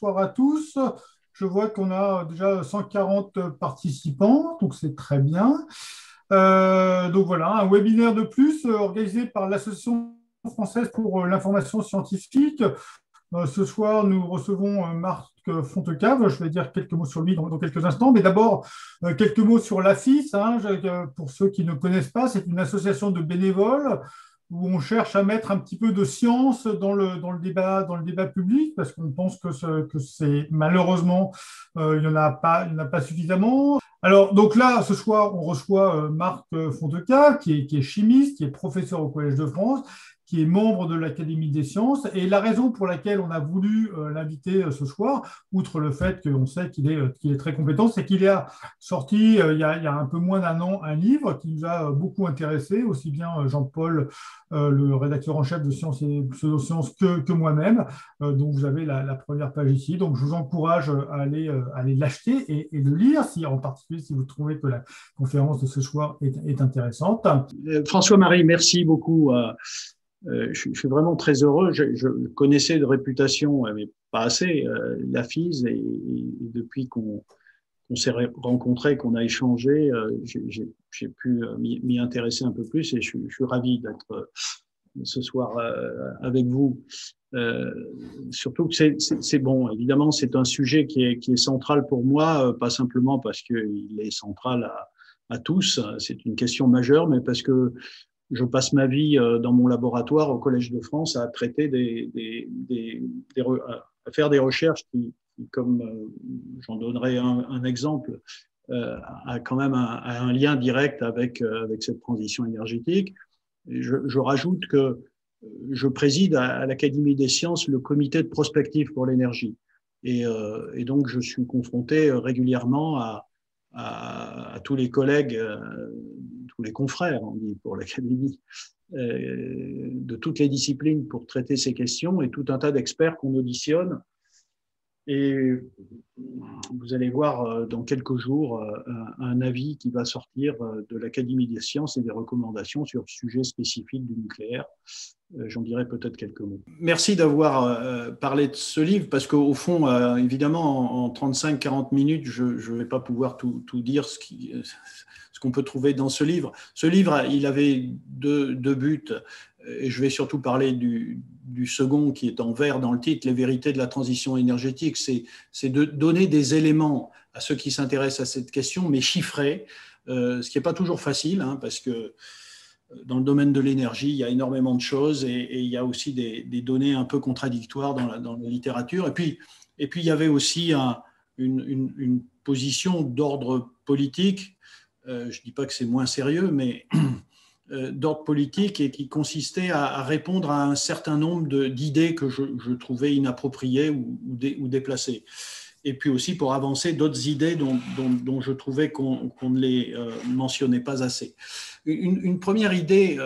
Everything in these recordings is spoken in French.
bonsoir à tous. Je vois qu'on a déjà 140 participants, donc c'est très bien. Donc voilà, un webinaire de plus organisé par l'Association française pour l'information scientifique. Ce soir, nous recevons Marc Fontecave. Je vais dire quelques mots sur lui dans quelques instants, mais d'abord, quelques mots sur l'AFIS. Pour ceux qui ne connaissent pas, c'est une association de bénévoles où on cherche à mettre un petit peu de science dans le débat public, parce qu'on pense que c'est malheureusement, il n'y en a pas suffisamment. Alors, donc là, ce soir, on reçoit Marc Fontecave, qui est chimiste, qui est professeur au Collège de France, qui est membre de l'Académie des sciences. Et la raison pour laquelle on a voulu l'inviter ce soir, outre le fait qu'on sait qu'il est très compétent, c'est qu'il a sorti il y a un peu moins d'un an un livre qui nous a beaucoup intéressés, aussi bien Jean-Paul, le rédacteur en chef de Sciences et Pseudosciences, que moi-même. Donc vous avez la première page ici. Donc je vous encourage à aller l'acheter et de lire, en particulier si vous trouvez que la conférence de ce soir est intéressante. François-Marie, merci beaucoup. Je suis vraiment très heureux. Je connaissais de réputation, mais pas assez, la FIS, et depuis qu'on s'est rencontrés, qu'on a échangé, j'ai pu m'y intéresser un peu plus, et je suis ravi d'être ce soir avec vous. Surtout que c'est bon. Évidemment, c'est un sujet qui est central pour moi, pas simplement parce qu'il est central à tous, c'est une question majeure, mais parce que je passe ma vie dans mon laboratoire au Collège de France à traiter à faire des recherches qui comme j'en donnerai un exemple, a quand même un lien direct avec cette transition énergétique. Et je rajoute que je préside à l'Académie des sciences le comité de prospective pour l'énergie. Et donc, je suis confronté régulièrement à tous les collègues, tous les confrères, on dit pour l'Académie, de toutes les disciplines pour traiter ces questions, et tout un tas d'experts qu'on auditionne. Et vous allez voir dans quelques jours un avis qui va sortir de l'Académie des sciences et des recommandations sur le sujet spécifique du nucléaire. J'en dirai peut-être quelques mots. Merci d'avoir parlé de ce livre, parce qu'au fond, évidemment, en 35-40 minutes, je ne vais pas pouvoir tout dire ce qu'on peut trouver dans ce livre. Ce livre, il avait deux buts, et je vais surtout parler du second qui est en vert dans le titre, les vérités de la transition énergétique. C'est de donner des éléments à ceux qui s'intéressent à cette question, mais chiffrés, ce qui n'est pas toujours facile, parce que dans le domaine de l'énergie, il y a énormément de choses, et il y a aussi des données un peu contradictoires dans la littérature. Et puis il y avait aussi une position d'ordre politique. Je ne dis pas que c'est moins sérieux, mais d'ordre politique, et qui consistait à répondre à un certain nombre d'idées que je trouvais inappropriées ou déplacées. Et puis aussi pour avancer d'autres idées dont je trouvais qu'on ne les mentionnait pas assez. Une première idée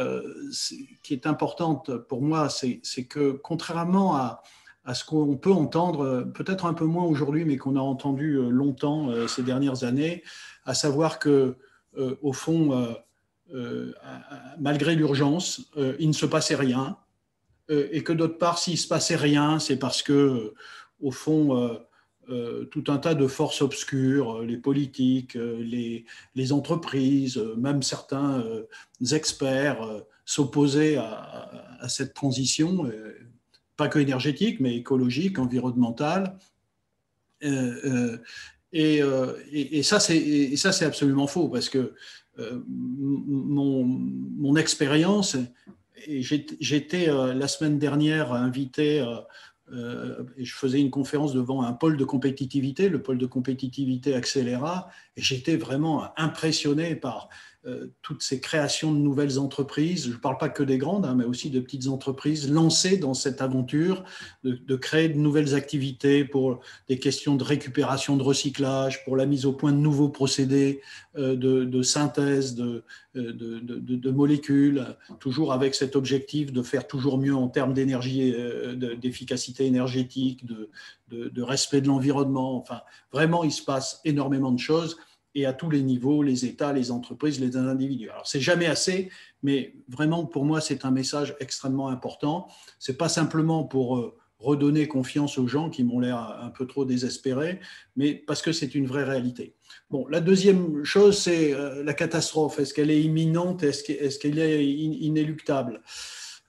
qui est importante pour moi, c'est que contrairement à ce qu'on peut entendre, peut-être un peu moins aujourd'hui, mais qu'on a entendu longtemps ces dernières années, à savoir que, au fond, malgré l'urgence, il ne se passait rien, et que d'autre part, s'il ne se passait rien, c'est parce que, au fond, tout un tas de forces obscures, les politiques, les entreprises, même certains experts s'opposaient à cette transition, pas que énergétique, mais écologique, environnementale. Et ça, c'est absolument faux, parce que mon expérience, et j'étais la semaine dernière invité, et je faisais une conférence devant un pôle de compétitivité, le pôle de compétitivité Accéléra, et j'étais vraiment impressionné par toutes ces créations de nouvelles entreprises. Je ne parle pas que des grandes, mais aussi de petites entreprises lancées dans cette aventure de créer de nouvelles activités pour des questions de récupération, de recyclage, pour la mise au point de nouveaux procédés de synthèse de molécules, toujours avec cet objectif de faire toujours mieux en termes d'énergie, d'efficacité énergétique, de respect de l'environnement. Enfin, vraiment, il se passe énormément de choses, et à tous les niveaux, les États, les entreprises, les individus. Alors, c'est jamais assez, mais vraiment, pour moi, c'est un message extrêmement important. C'est pas simplement pour redonner confiance aux gens qui m'ont l'air un peu trop désespérés, mais parce que c'est une vraie réalité. Bon, la deuxième chose, c'est la catastrophe. Est-ce qu'elle est imminente? Est-ce qu'elle est inéluctable?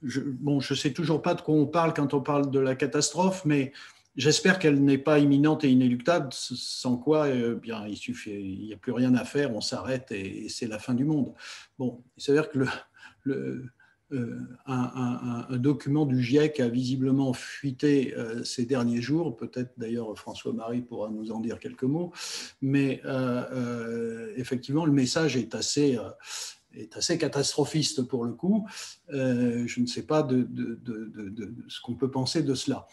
Je ne sais toujours pas de quoi on parle quand on parle de la catastrophe, mais j'espère qu'elle n'est pas imminente et inéluctable, sans quoi bien, il n'y a plus rien à faire, on s'arrête et c'est la fin du monde. Bon, il s'avère que un document du GIEC a visiblement fuité ces derniers jours, peut-être d'ailleurs François-Marie pourra nous en dire quelques mots, mais effectivement le message est assez catastrophiste pour le coup. Je ne sais pas de ce qu'on peut penser de cela.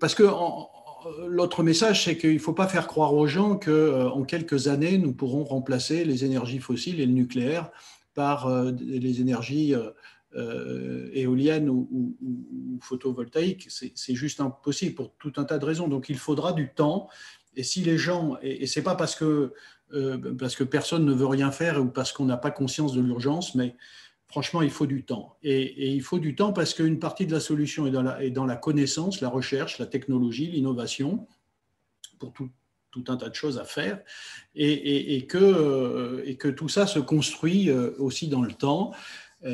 Parce que l'autre message, c'est qu'il ne faut pas faire croire aux gens qu'en quelques années, nous pourrons remplacer les énergies fossiles et le nucléaire par les énergies éoliennes ou photovoltaïques. C'est juste impossible pour tout un tas de raisons. Donc il faudra du temps. Et si les gens, et ce n'est pas parce que personne ne veut rien faire ou parce qu'on n'a pas conscience de l'urgence, mais franchement, il faut du temps. Et il faut du temps parce qu'une partie de la solution est dans la connaissance, la recherche, la technologie, l'innovation, pour tout un tas de choses à faire, et que tout ça se construit aussi dans le temps.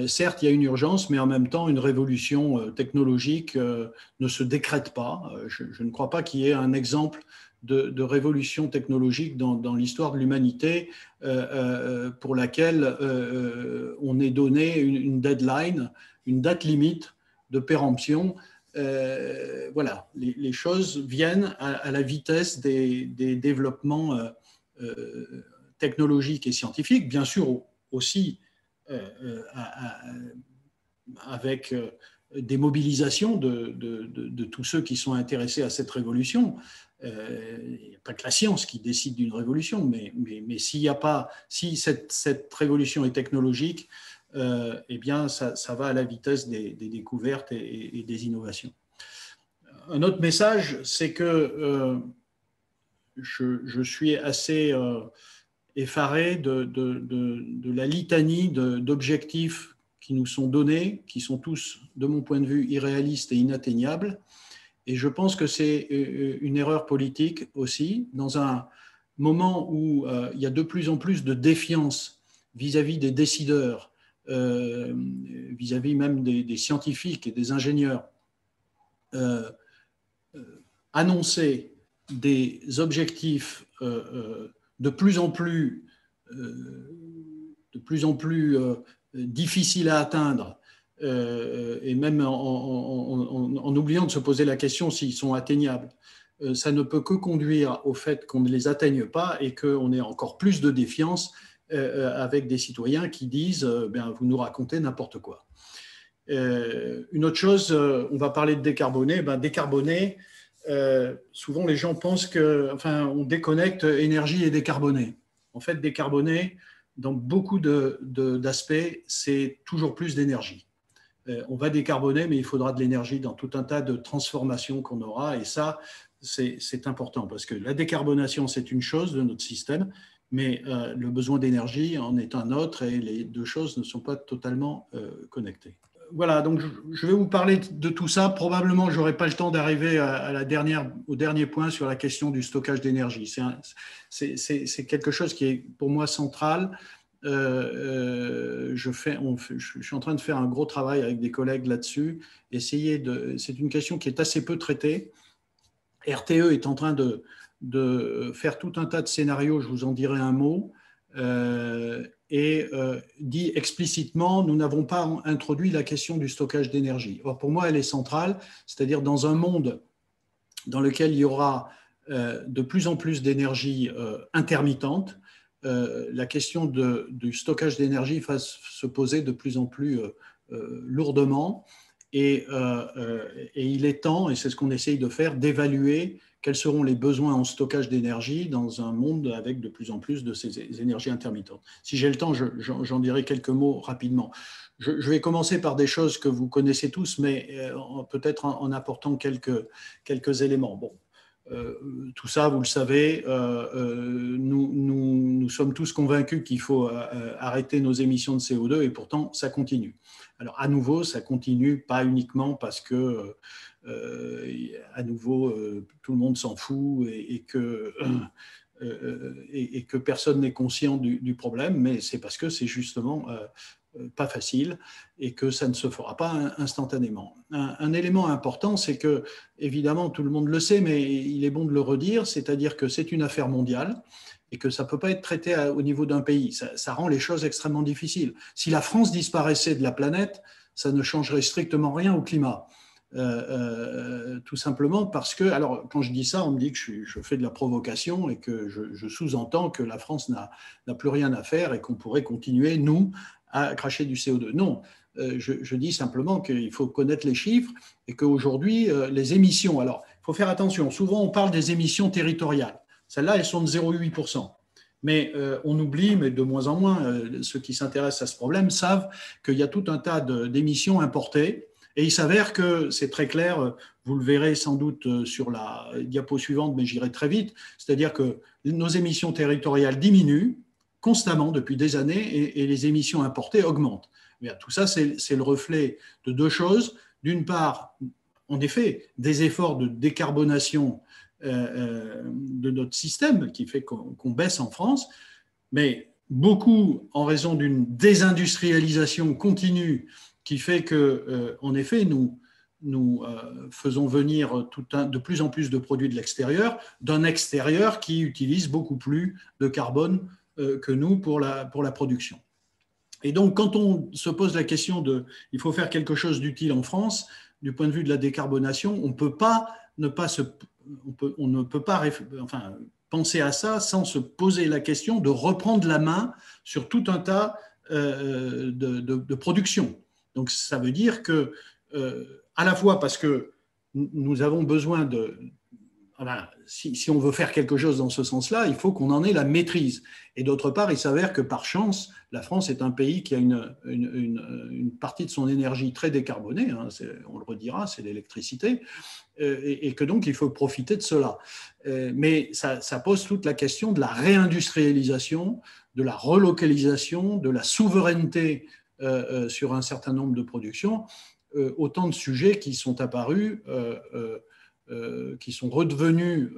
Certes, il y a une urgence, mais en même temps, une révolution technologique ne se décrète pas. Je ne crois pas qu'il y ait un exemple de révolution technologique dans l'histoire de l'humanité pour laquelle on ait donné une deadline, une date limite de péremption. Voilà, les choses viennent à la vitesse des développements technologiques et scientifiques, bien sûr aussi avec des mobilisations de tous ceux qui sont intéressés à cette révolution. Il n'y a pas que la science qui décide d'une révolution, mais si cette révolution est technologique, eh bien, ça va à la vitesse des découvertes et des innovations. Un autre message, c'est que je suis assez effaré de la litanie d'objectifs qui nous sont donnés, qui sont tous, de mon point de vue, irréalistes et inatteignables. Et je pense que c'est une erreur politique aussi, dans un moment où il y a de plus en plus de défiance vis-à-vis des décideurs, vis-à-vis même des scientifiques et des ingénieurs. Annoncer des objectifs de plus en plus difficiles à atteindre, et même en oubliant de se poser la question s'ils sont atteignables, ça ne peut que conduire au fait qu'on ne les atteigne pas et qu'on ait encore plus de défiance avec des citoyens qui disent vous nous racontez n'importe quoi. Une autre chose, on va parler de décarboner. Décarboner, souvent les gens pensent on déconnecte énergie et décarboner. En fait, décarboner, dans beaucoup d'aspects, c'est toujours plus d'énergie. On va décarboner, mais il faudra de l'énergie dans tout un tas de transformations qu'on aura. Et ça, c'est important parce que la décarbonation, c'est une chose de notre système, mais le besoin d'énergie en est un autre et les deux choses ne sont pas totalement connectées. Voilà, donc je vais vous parler de tout ça. Probablement, je n'aurai pas le temps d'arriver au dernier point sur la question du stockage d'énergie. C'est quelque chose qui est pour moi central. Je suis en train de faire un gros travail avec des collègues là-dessus. C'est une question qui est assez peu traitée. RTE est en train de faire tout un tas de scénarios, je vous en dirai un mot, dit explicitement, nous n'avons pas introduit la question du stockage d'énergie. Or, pour moi, elle est centrale, c'est-à-dire dans un monde dans lequel il y aura de plus en plus d'énergie intermittente, la question du stockage d'énergie va se poser de plus en plus lourdement et il est temps, et c'est ce qu'on essaye de faire, d'évaluer quels seront les besoins en stockage d'énergie dans un monde avec de plus en plus de ces énergies intermittentes. Si j'ai le temps, j'en dirai quelques mots rapidement. Je vais commencer par des choses que vous connaissez tous, mais peut-être en apportant quelques éléments. Bon. tout ça, vous le savez, nous sommes tous convaincus qu'il faut arrêter nos émissions de CO2 et pourtant ça continue. Alors à nouveau, ça continue pas uniquement parce que à nouveau tout le monde s'en fout et que personne n'est conscient du problème, mais c'est parce que c'est justement pas facile et que ça ne se fera pas instantanément. Un élément important, c'est que, évidemment, tout le monde le sait, mais il est bon de le redire, c'est-à-dire que c'est une affaire mondiale et que ça ne peut pas être traité au niveau d'un pays. Ça rend les choses extrêmement difficiles. Si la France disparaissait de la planète, ça ne changerait strictement rien au climat. Tout simplement parce que, alors quand je dis ça, on me dit que je fais de la provocation et que je sous-entends que la France n'a plus rien à faire et qu'on pourrait continuer, nous, à cracher du CO2. Non, je dis simplement qu'il faut connaître les chiffres et qu'aujourd'hui, les émissions, alors il faut faire attention, souvent on parle des émissions territoriales. Celles-là, elles sont de 0,8%. Mais on oublie, mais de moins en moins, ceux qui s'intéressent à ce problème savent qu'il y a tout un tas d'émissions importées. Et il s'avère que c'est très clair, vous le verrez sans doute sur la diapo suivante, mais j'irai très vite, c'est-à-dire que nos émissions territoriales diminuent constamment depuis des années et les émissions importées augmentent. Bien, tout ça, c'est le reflet de deux choses. D'une part, en effet, des efforts de décarbonation de notre système qui fait qu'on baisse en France, mais beaucoup en raison d'une désindustrialisation continue qui fait que, en effet, nous faisons venir de plus en plus de produits de l'extérieur, d'un extérieur qui utilise beaucoup plus de carbone que nous pour la production. Et donc, quand on se pose la question il faut faire quelque chose d'utile en France, du point de vue de la décarbonation, on ne peut pas penser à ça sans se poser la question de reprendre la main sur tout un tas de production. Donc, ça veut dire que, à la fois parce que nous avons besoin si on veut faire quelque chose dans ce sens-là, il faut qu'on en ait la maîtrise. Et d'autre part, il s'avère que par chance, la France est un pays qui a une partie de son énergie très décarbonée, hein, on le redira, c'est l'électricité, et que donc il faut profiter de cela. Mais ça pose toute la question de la réindustrialisation, de la relocalisation, de la souveraineté sur un certain nombre de productions, autant de sujets qui sont apparus, qui sont redevenus,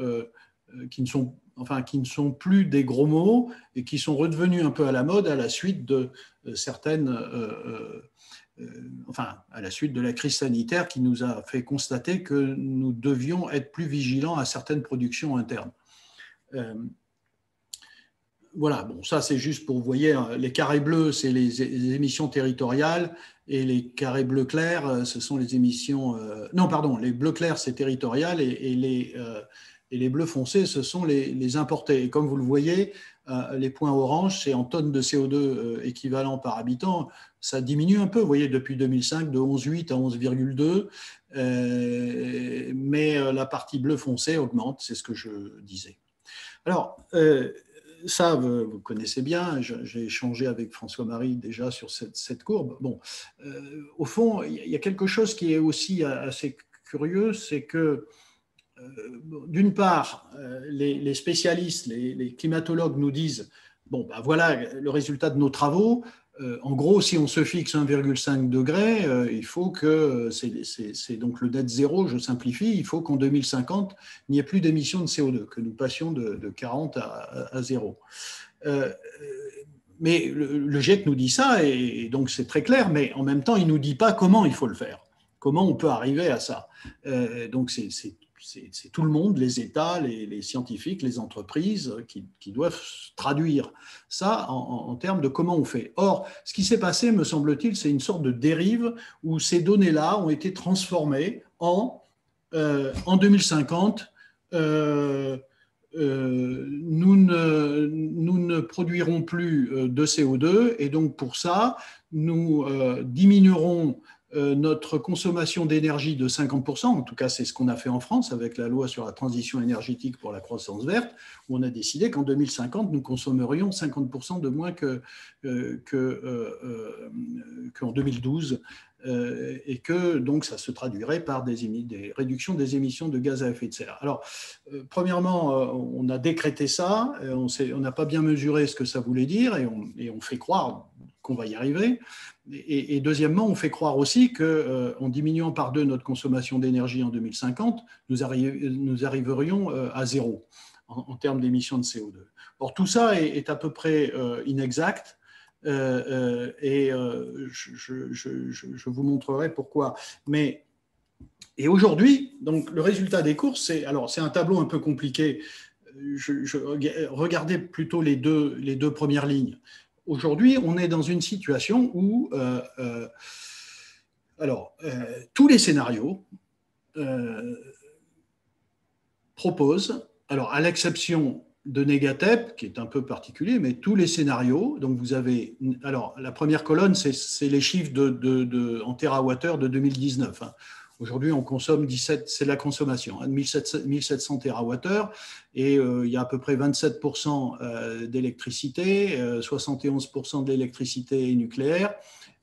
qui ne sont plus des gros mots et qui sont redevenus un peu à la mode à la suite de certaines, à la suite de la crise sanitaire qui nous a fait constater que nous devions être plus vigilants à certaines productions internes. Voilà, bon, ça c'est juste pour, vous voyez, les carrés bleus, c'est les émissions territoriales, et les carrés bleus clairs, ce sont les émissions... non, pardon, les bleus clairs, c'est territorial, et les bleus foncés, ce sont les importés. Et comme vous le voyez, les points orange, c'est en tonnes de CO2 équivalent par habitant, ça diminue un peu, vous voyez, depuis 2005, de 11,8 à 11,2, mais la partie bleu foncé augmente, c'est ce que je disais. Alors, ça, vous connaissez bien, j'ai échangé avec François-Marie déjà sur cette courbe. Bon, au fond, il y a quelque chose qui est aussi assez curieux, c'est que, d'une part, les spécialistes, les climatologues nous disent, bon, ben voilà le résultat de nos travaux. En gros, si on se fixe 1,5 degré, il faut que, c'est donc le net zéro, je simplifie, il faut qu'en 2050, il n'y ait plus d'émissions de CO2, que nous passions de 40 à 0. Mais le GIEC nous dit ça, et donc c'est très clair, mais en même temps, il ne nous dit pas comment il faut le faire, comment on peut arriver à ça. Donc c'est tout le monde, les États, les scientifiques, les entreprises qui doivent traduire ça en termes de comment on fait. Or, ce qui s'est passé, me semble-t-il, c'est une sorte de dérive où ces données-là ont été transformées en 2050, nous ne produirons plus de CO2 et donc pour ça, nous diminuerons notre consommation d'énergie de 50%, en tout cas c'est ce qu'on a fait en France avec la loi sur la transition énergétique pour la croissance verte, où on a décidé qu'en 2050, nous consommerions 50% de moins qu'en 2012 et que donc ça se traduirait par des réductions des émissions de gaz à effet de serre. Alors, premièrement, on a décrété ça, on n'a pas bien mesuré ce que ça voulait dire et on fait croire qu'on va y arriver. Et deuxièmement, on fait croire aussi qu'en diminuant par 2 notre consommation d'énergie en 2050, nous arriverions à zéro en termes d'émissions de CO2. Or, tout ça est à peu près inexact. Je vous montrerai pourquoi. Et aujourd'hui, donc le résultat des courses, c'est un tableau un peu compliqué. Regardez plutôt les deux premières lignes. Aujourd'hui, on est dans une situation où tous les scénarios proposent, alors à l'exception de Négatep, qui est un peu particulier, mais tous les scénarios, donc vous avez, alors la première colonne, c'est les chiffres en térawattheure de 2019. Hein. Aujourd'hui, on consomme 17, c'est la consommation, hein, 1700 térawattheures, et il y a à peu près 27% d'électricité, 71% de l'électricité nucléaire,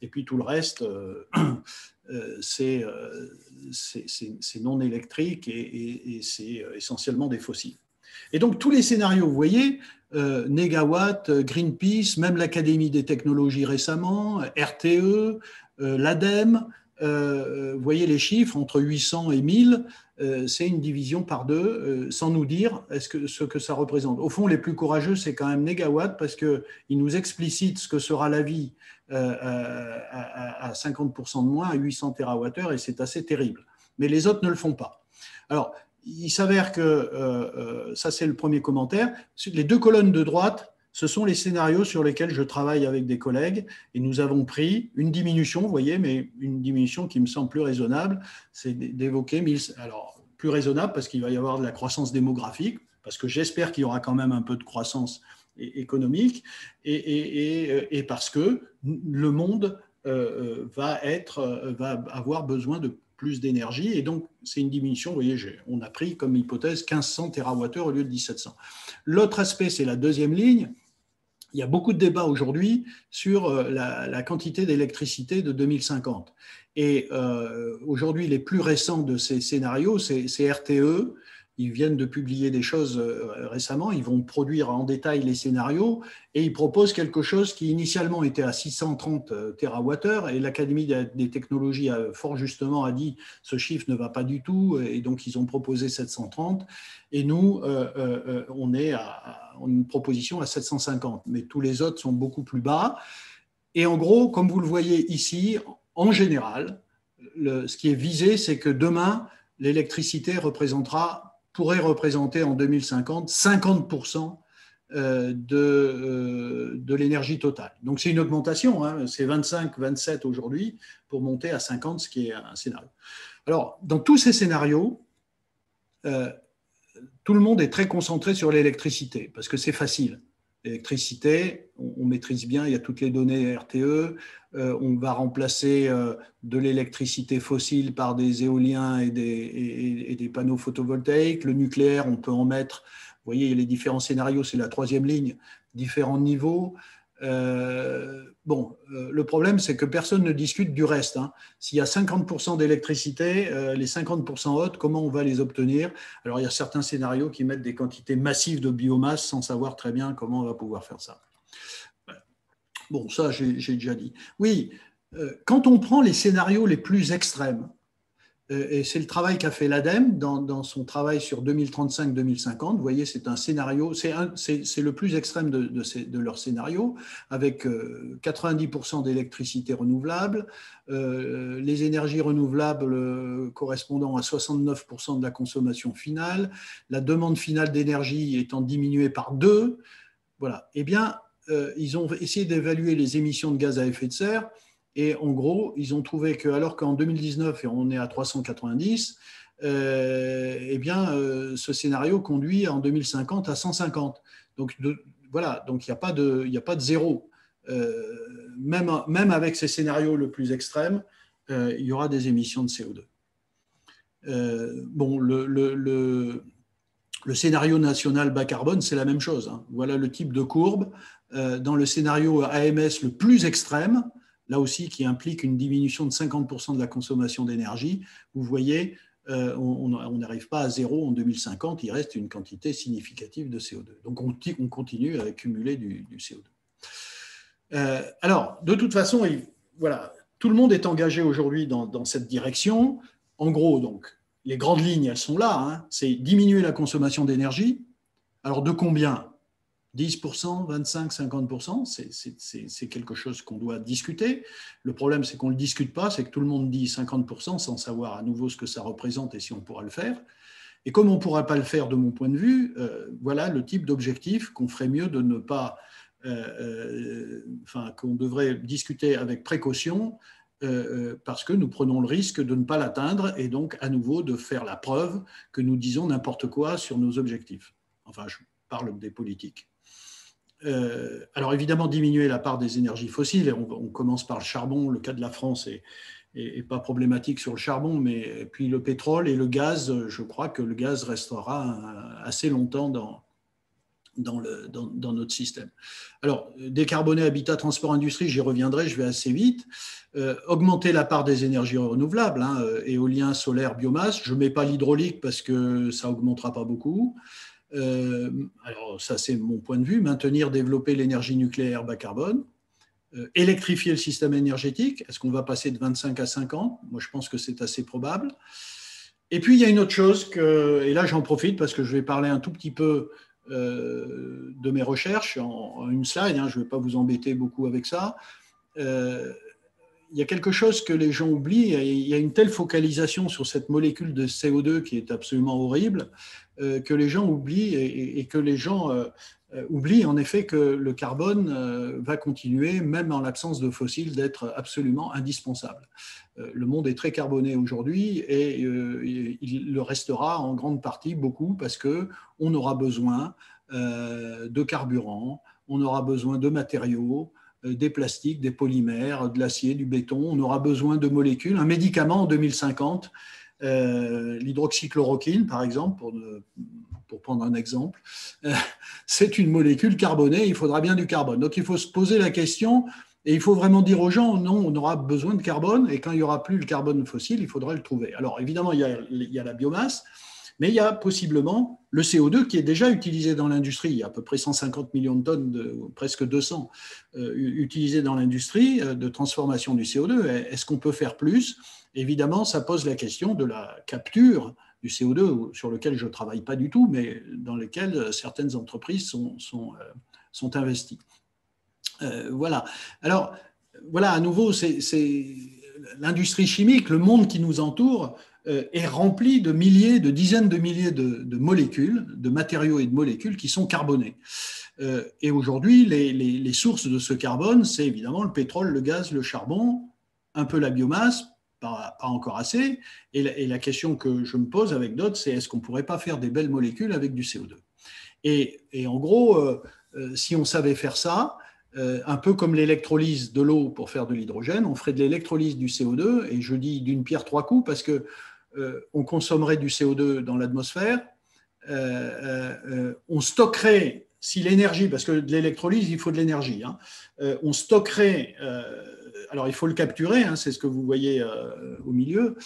et puis tout le reste, c'est non électrique et c'est essentiellement des fossiles. Et donc, tous les scénarios, vous voyez, Négawatt, Greenpeace, même l'Académie des technologies récemment, RTE, l'ADEME, vous voyez les chiffres, entre 800 et 1000, c'est une division par 2, sans nous dire ce que ça représente. Au fond, les plus courageux, c'est quand même Négawatt, parce qu'ils nous explicitent ce que sera la vie à 50% de moins, à 800 TWh, et c'est assez terrible. Mais les autres ne le font pas. Alors, il s'avère que, ça c'est le premier commentaire, les 2 colonnes de droite, ce sont les scénarios sur lesquels je travaille avec des collègues, et nous avons pris une diminution, vous voyez, mais une diminution qui me semble plus raisonnable, c'est d'évoquer, alors plus raisonnable parce qu'il va y avoir de la croissance démographique, parce que j'espère qu'il y aura quand même un peu de croissance économique, et parce que le monde va avoir besoin de plus d'énergie, et donc c'est une diminution, vous voyez, on a pris comme hypothèse 1500 TWh au lieu de 1700. L'autre aspect, c'est la deuxième ligne. Il y a beaucoup de débats aujourd'hui sur la quantité d'électricité de 2050. Et aujourd'hui, les plus récents de ces scénarios, c'est RTE. Ils viennent de publier des choses récemment, ils vont produire en détail les scénarios et ils proposent quelque chose qui initialement était à 630 TWh et l'Académie des technologies fort justement a dit ce chiffre ne va pas du tout et donc ils ont proposé 730 et nous on est à une proposition à 750, mais tous les autres sont beaucoup plus bas. Et en gros, comme vous le voyez ici, en général, ce qui est visé, c'est que demain, l'électricité pourrait représenter en 2050 50% de l'énergie totale. Donc c'est une augmentation, hein, c'est 25, 27 aujourd'hui pour monter à 50, ce qui est un scénario. Alors, dans tous ces scénarios, tout le monde est très concentré sur l'électricité parce que c'est facile. L'électricité, on maîtrise bien, il y a toutes les données RTE, on va remplacer de l'électricité fossile par des éoliens et des panneaux photovoltaïques. Le nucléaire, on peut en mettre, vous voyez, il y a les différents scénarios, c'est la troisième ligne, différents niveaux. Le problème, c'est que personne ne discute du reste. Hein. S'il y a 50% d'électricité, les 50% autres, comment on va les obtenir? Alors, il y a certains scénarios qui mettent des quantités massives de biomasse sans savoir très bien comment on va pouvoir faire ça. Bon, ça, j'ai déjà dit. Oui, quand on prend les scénarios les plus extrêmes, et c'est le travail qu'a fait l'ADEME dans son travail sur 2035-2050. Vous voyez, c'est un scénario, c'est le plus extrême de leur scénario, avec 90% d'électricité renouvelable, les énergies renouvelables correspondant à 69% de la consommation finale, la demande finale d'énergie étant diminuée par 2. Voilà. Eh bien, ils ont essayé d'évaluer les émissions de gaz à effet de serre. Et en gros, ils ont trouvé que, alors qu'en 2019, on est à 390, eh bien, ce scénario conduit en 2050 à 150. Donc, voilà, donc il n'y a pas de zéro. Même avec ces scénarios le plus extrêmes, il y aura des émissions de CO2. Le scénario national bas carbone, c'est la même chose. Hein. Voilà le type de courbe. Dans le scénario AMS le plus extrême, là aussi qui implique une diminution de 50% de la consommation d'énergie. Vous voyez, on n'arrive pas à zéro en 2050, il reste une quantité significative de CO2. Donc on continue à accumuler du CO2. Alors, de toute façon, voilà, tout le monde est engagé aujourd'hui dans cette direction. En gros, donc, les grandes lignes, elles sont là. Hein. C'est diminuer la consommation d'énergie. Alors, de combien ? 10%, 25%, 50%, c'est quelque chose qu'on doit discuter. Le problème, c'est qu'on ne le discute pas, c'est que tout le monde dit 50% sans savoir à nouveau ce que ça représente et si on pourra le faire. Et comme on ne pourra pas le faire de mon point de vue, voilà le type d'objectif qu'on ferait mieux de ne pas, qu'on devrait discuter avec précaution, parce que nous prenons le risque de ne pas l'atteindre et donc à nouveau de faire la preuve que nous disons n'importe quoi sur nos objectifs. Enfin, je parle des politiques. Alors évidemment, diminuer la part des énergies fossiles, on commence par le charbon, le cas de la France est pas problématique sur le charbon, mais puis le pétrole et le gaz, je crois que le gaz restera assez longtemps dans notre système. Alors, décarboner habitat, transport, industrie, j'y reviendrai, je vais assez vite. Augmenter la part des énergies renouvelables, hein, éolien, solaire, biomasse. Je ne mets pas l'hydraulique parce que ça n'augmentera pas beaucoup. Alors ça c'est mon point de vue, maintenir, développer l'énergie nucléaire bas carbone, électrifier le système énergétique, est-ce qu'on va passer de 25 à 50 ? Moi je pense que c'est assez probable. Et puis il y a une autre chose, et là j'en profite parce que je vais parler un tout petit peu de mes recherches en une slide, hein, je ne vais pas vous embêter beaucoup avec ça. Il y a quelque chose que les gens oublient, il y a une telle focalisation sur cette molécule de CO2 qui est absolument horrible, que les gens oublient et que les gens oublient en effet que le carbone va continuer, même en l'absence de fossiles, d'être absolument indispensable. Le monde est très carboné aujourd'hui et il le restera en grande partie beaucoup parce qu'on aura besoin de carburant, on aura besoin de matériaux, des plastiques, des polymères, de l'acier, du béton. On aura besoin de molécules. Un médicament en 2050, l'hydroxychloroquine, par exemple, pour prendre un exemple, c'est une molécule carbonée. Il faudra bien du carbone. Donc, il faut se poser la question et il faut vraiment dire aux gens, non, on aura besoin de carbone et quand il n'y aura plus le carbone fossile, il faudra le trouver. Alors, évidemment, il y a la biomasse, mais il y a possiblement le CO2 qui est déjà utilisé dans l'industrie. Il y a à peu près 150 millions de tonnes, presque 200, utilisées dans l'industrie de transformation du CO2. Est-ce qu'on peut faire plus ? Évidemment, ça pose la question de la capture du CO2, sur lequel je ne travaille pas du tout, mais dans lequel certaines entreprises sont investies. Voilà. Alors, voilà, à nouveau, c'est l'industrie chimique, le monde qui nous entoure, est rempli de milliers, de dizaines de milliers de molécules, de matériaux et de molécules qui sont carbonés. Et aujourd'hui, les sources de ce carbone, c'est évidemment le pétrole, le gaz, le charbon, un peu la biomasse, pas encore assez. Et la question que je me pose avec d'autres, c'est est-ce qu'on ne pourrait pas faire des belles molécules avec du CO2 ? Et en gros, si on savait faire ça, un peu comme l'électrolyse de l'eau pour faire de l'hydrogène, on ferait de l'électrolyse du CO2, et je dis d'une pierre trois coups parce que on consommerait du CO2 dans l'atmosphère, on stockerait, si l'énergie, parce que de l'électrolyse, il faut de l'énergie, hein, on stockerait, alors il faut le capturer, hein, c'est ce que vous voyez au milieu,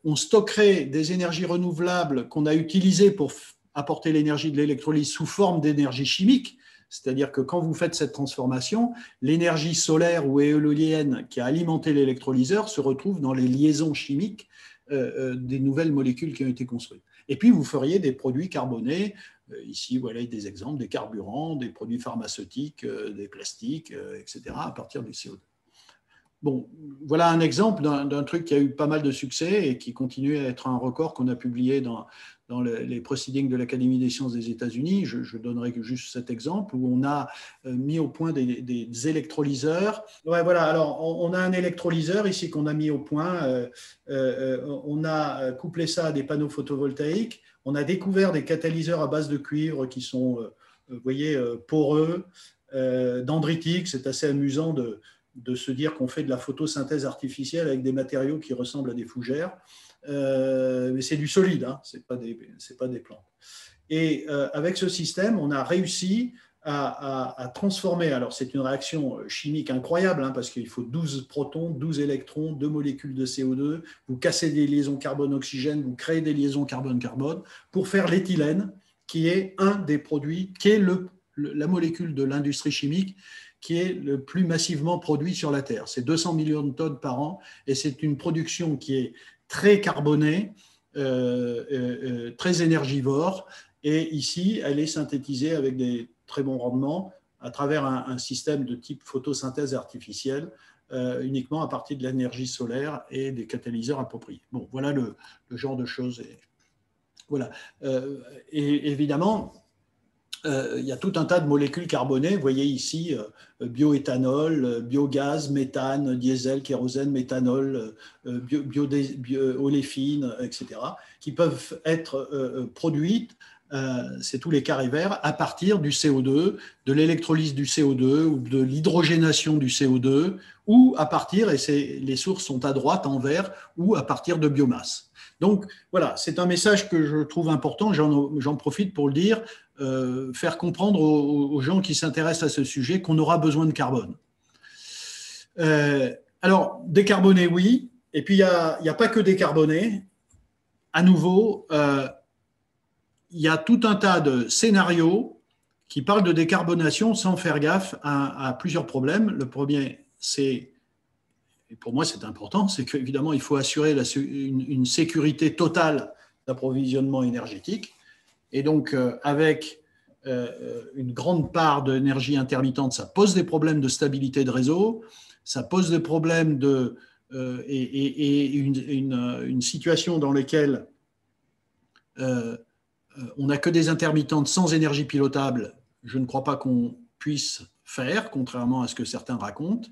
on stockerait des énergies renouvelables qu'on a utilisées pour apporter l'énergie de l'électrolyse sous forme d'énergie chimique. C'est-à-dire que quand vous faites cette transformation, l'énergie solaire ou éolienne qui a alimenté l'électrolyseur se retrouve dans les liaisons chimiques des nouvelles molécules qui ont été construites. Et puis, vous feriez des produits carbonés. Ici, voilà des exemples, des carburants, des produits pharmaceutiques, des plastiques, etc., à partir du CO2. Bon, voilà un exemple d'un truc qui a eu pas mal de succès et qui continue à être un record qu'on a publié dans les proceedings de l'Académie des sciences des États-Unis. Je donnerai juste cet exemple où on a mis au point des électrolyseurs. Ouais, voilà, alors on a un électrolyseur ici qu'on a mis au point. On a couplé ça à des panneaux photovoltaïques. On a découvert des catalyseurs à base de cuivre qui sont, vous voyez, poreux, dendritiques. C'est assez amusant de se dire qu'on fait de la photosynthèse artificielle avec des matériaux qui ressemblent à des fougères. Mais c'est du solide, hein, ce n'est pas des plantes. Et avec ce système, on a réussi à transformer. Alors, c'est une réaction chimique incroyable, hein, parce qu'il faut 12 protons, 12 électrons, 2 molécules de CO2. Vous cassez des liaisons carbone-oxygène, vous créez des liaisons carbone-carbone pour faire l'éthylène, qui est un des produits, qui est la molécule de l'industrie chimique qui est le plus massivement produit sur la Terre. C'est 200 millions de tonnes par an et c'est une production qui est très carbonée, très énergivore. Et ici, elle est synthétisée avec des très bons rendements à travers un système de type photosynthèse artificielle, uniquement à partir de l'énergie solaire et des catalyseurs appropriés. Bon, voilà le genre de choses. Voilà. Et évidemment, il y a tout un tas de molécules carbonées. Vous voyez ici bioéthanol, biogaz, méthane, diesel, kérosène, méthanol, oléfines, etc., qui peuvent être produites, c'est tous les carrés verts, à partir du CO2, de l'électrolyse du CO2 ou de l'hydrogénation du CO2, ou à partir, et les sources sont à droite en vert, ou à partir de biomasse. Donc voilà, c'est un message que je trouve important, j'en profite pour le dire, faire comprendre aux gens qui s'intéressent à ce sujet qu'on aura besoin de carbone. Alors, décarboner, oui, et puis il n'y a pas que décarboner. À nouveau, il y a tout un tas de scénarios qui parlent de décarbonation sans faire gaffe à plusieurs problèmes. Le premier, c'est, et pour moi c'est important, c'est qu'évidemment il faut assurer une sécurité totale d'approvisionnement énergétique. Et donc avec une grande part d'énergie intermittente, ça pose des problèmes de stabilité de réseau, ça pose des problèmes et une situation dans laquelle on n'a que des intermittentes sans énergie pilotable, je ne crois pas qu'on puisse faire, contrairement à ce que certains racontent.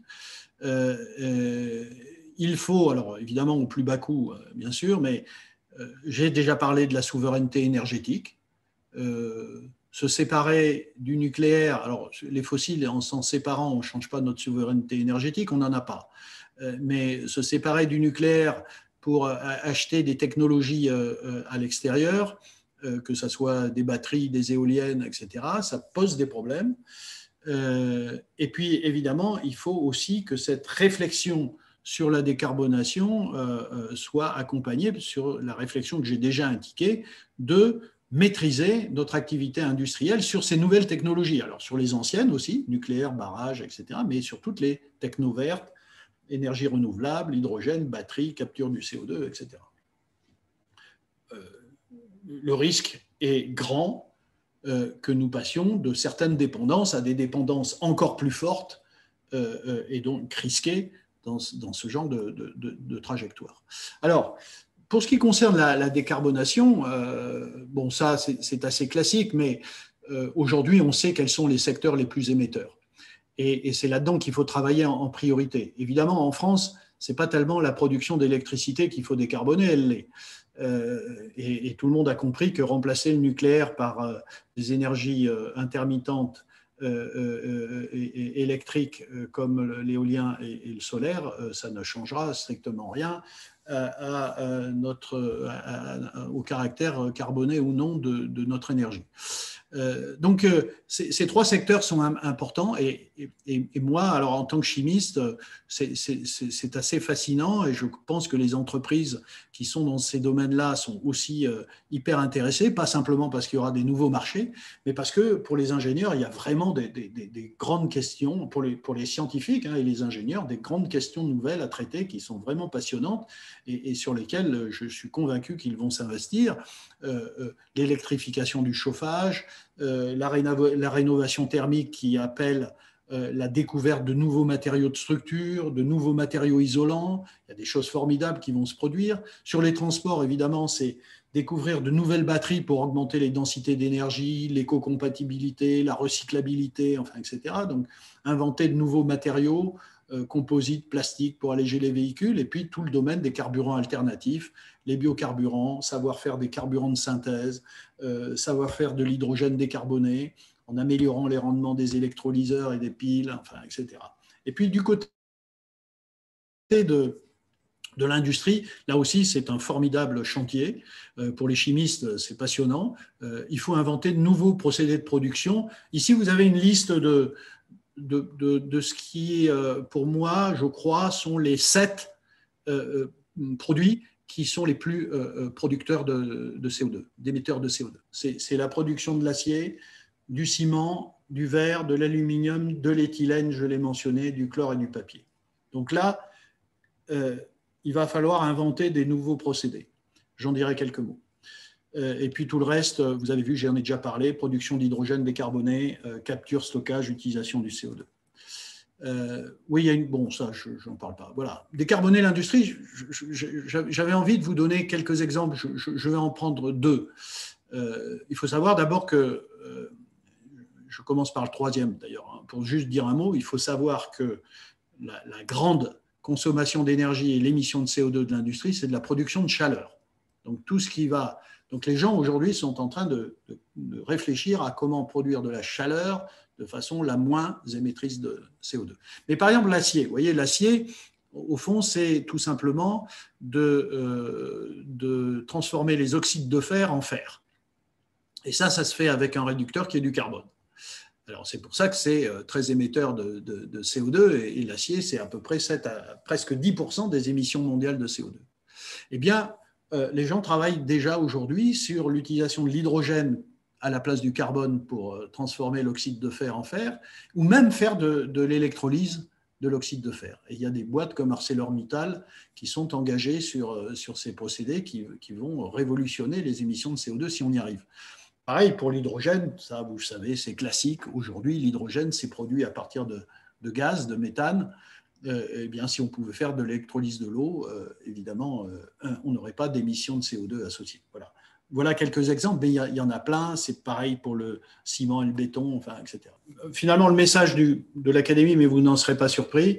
Il faut, alors évidemment au plus bas coût, bien sûr, mais j'ai déjà parlé de la souveraineté énergétique. Se séparer du nucléaire, alors les fossiles, en s'en séparant, on ne change pas notre souveraineté énergétique, on n'en a pas. Mais se séparer du nucléaire pour acheter des technologies à l'extérieur, que ce soit des batteries, des éoliennes, etc., ça pose des problèmes. Et puis, évidemment, il faut aussi que cette réflexion sur la décarbonation soit accompagnée sur la réflexion que j'ai déjà indiquée de maîtriser notre activité industrielle sur ces nouvelles technologies. Alors, sur les anciennes aussi, nucléaire, barrage, etc., mais sur toutes les techno vertes, énergie renouvelable, hydrogène, batterie, capture du CO2, etc. Le risque est grand que nous passions de certaines dépendances à des dépendances encore plus fortes et donc risquées dans ce genre de trajectoire. Alors, pour ce qui concerne la décarbonation, bon, ça c'est assez classique, mais aujourd'hui on sait quels sont les secteurs les plus émetteurs. Et c'est là-dedans qu'il faut travailler en priorité. Évidemment, en France, ce n'est pas tellement la production d'électricité qu'il faut décarboner, elle l'est. Et tout le monde a compris que remplacer le nucléaire par des énergies intermittentes électriques comme l'éolien et le solaire, ça ne changera strictement rien au caractère carboné ou non de notre énergie. Donc, ces trois secteurs sont importants et moi, alors en tant que chimiste, c'est assez fascinant et je pense que les entreprises qui sont dans ces domaines-là sont aussi hyper intéressées, pas simplement parce qu'il y aura des nouveaux marchés, mais parce que pour les ingénieurs, il y a vraiment des grandes questions, pour les scientifiques et les ingénieurs, des grandes questions nouvelles à traiter qui sont vraiment passionnantes et sur lesquelles je suis convaincu qu'ils vont s'investir. L'électrification du chauffage, la rénovation thermique qui appelle la découverte de nouveaux matériaux de structure, de nouveaux matériaux isolants. Il y a des choses formidables qui vont se produire. Sur les transports, évidemment, c'est découvrir de nouvelles batteries pour augmenter les densités d'énergie, l'éco-compatibilité, la recyclabilité, enfin, etc. Donc, inventer de nouveaux matériaux, composites, plastiques pour alléger les véhicules, et puis tout le domaine des carburants alternatifs, les biocarburants, savoir faire des carburants de synthèse, savoir faire de l'hydrogène décarboné, en améliorant les rendements des électrolyseurs et des piles, enfin, etc. Et puis du côté de l'industrie. Là aussi, c'est un formidable chantier. Pour les chimistes, c'est passionnant. Il faut inventer de nouveaux procédés de production. Ici, vous avez une liste de ce qui, pour moi, je crois, sont les 7 produits qui sont les plus producteurs de CO2, d'émetteurs de CO2. C'est la production de l'acier, du ciment, du verre, de l'aluminium, de l'éthylène, je l'ai mentionné, du chlore et du papier. Donc là, il va falloir inventer des nouveaux procédés. J'en dirai quelques mots. Et puis tout le reste, vous avez vu, j'en ai déjà parlé, production d'hydrogène décarboné, capture, stockage, utilisation du CO2. Oui, il y a une... Bon, ça, je n'en parle pas. Voilà. Décarboner l'industrie, j'avais envie de vous donner quelques exemples. Je vais en prendre 2. Il faut savoir d'abord que, je commence par le 3e d'ailleurs, hein, pour juste dire un mot, il faut savoir que la grande consommation d'énergie et l'émission de CO2 de l'industrie, c'est de la production de chaleur. Donc tout ce qui va... Donc les gens aujourd'hui sont en train de réfléchir à comment produire de la chaleur de façon la moins émettrice de CO2. Mais par exemple l'acier, vous voyez, l'acier, au fond, c'est tout simplement de transformer les oxydes de fer en fer. Et ça se fait avec un réducteur qui est du carbone. Alors, c'est pour ça que c'est très émetteur de CO2 et l'acier, c'est à peu près presque 10% des émissions mondiales de CO2. Eh bien, les gens travaillent déjà aujourd'hui sur l'utilisation de l'hydrogène à la place du carbone pour transformer l'oxyde de fer en fer, ou même faire de l'électrolyse de l'oxyde de fer. Et il y a des boîtes comme ArcelorMittal qui sont engagées sur ces procédés qui vont révolutionner les émissions de CO2 si on y arrive. Pareil pour l'hydrogène, ça vous le savez, c'est classique. Aujourd'hui, l'hydrogène, c'est produit à partir de gaz, de méthane. Eh bien, si on pouvait faire de l'électrolyse de l'eau, évidemment, on n'aurait pas d'émissions de CO2 associées. Voilà quelques exemples, mais il y en a plein. C'est pareil pour le ciment et le béton, enfin, etc. Finalement, le message de l'Académie, mais vous n'en serez pas surpris,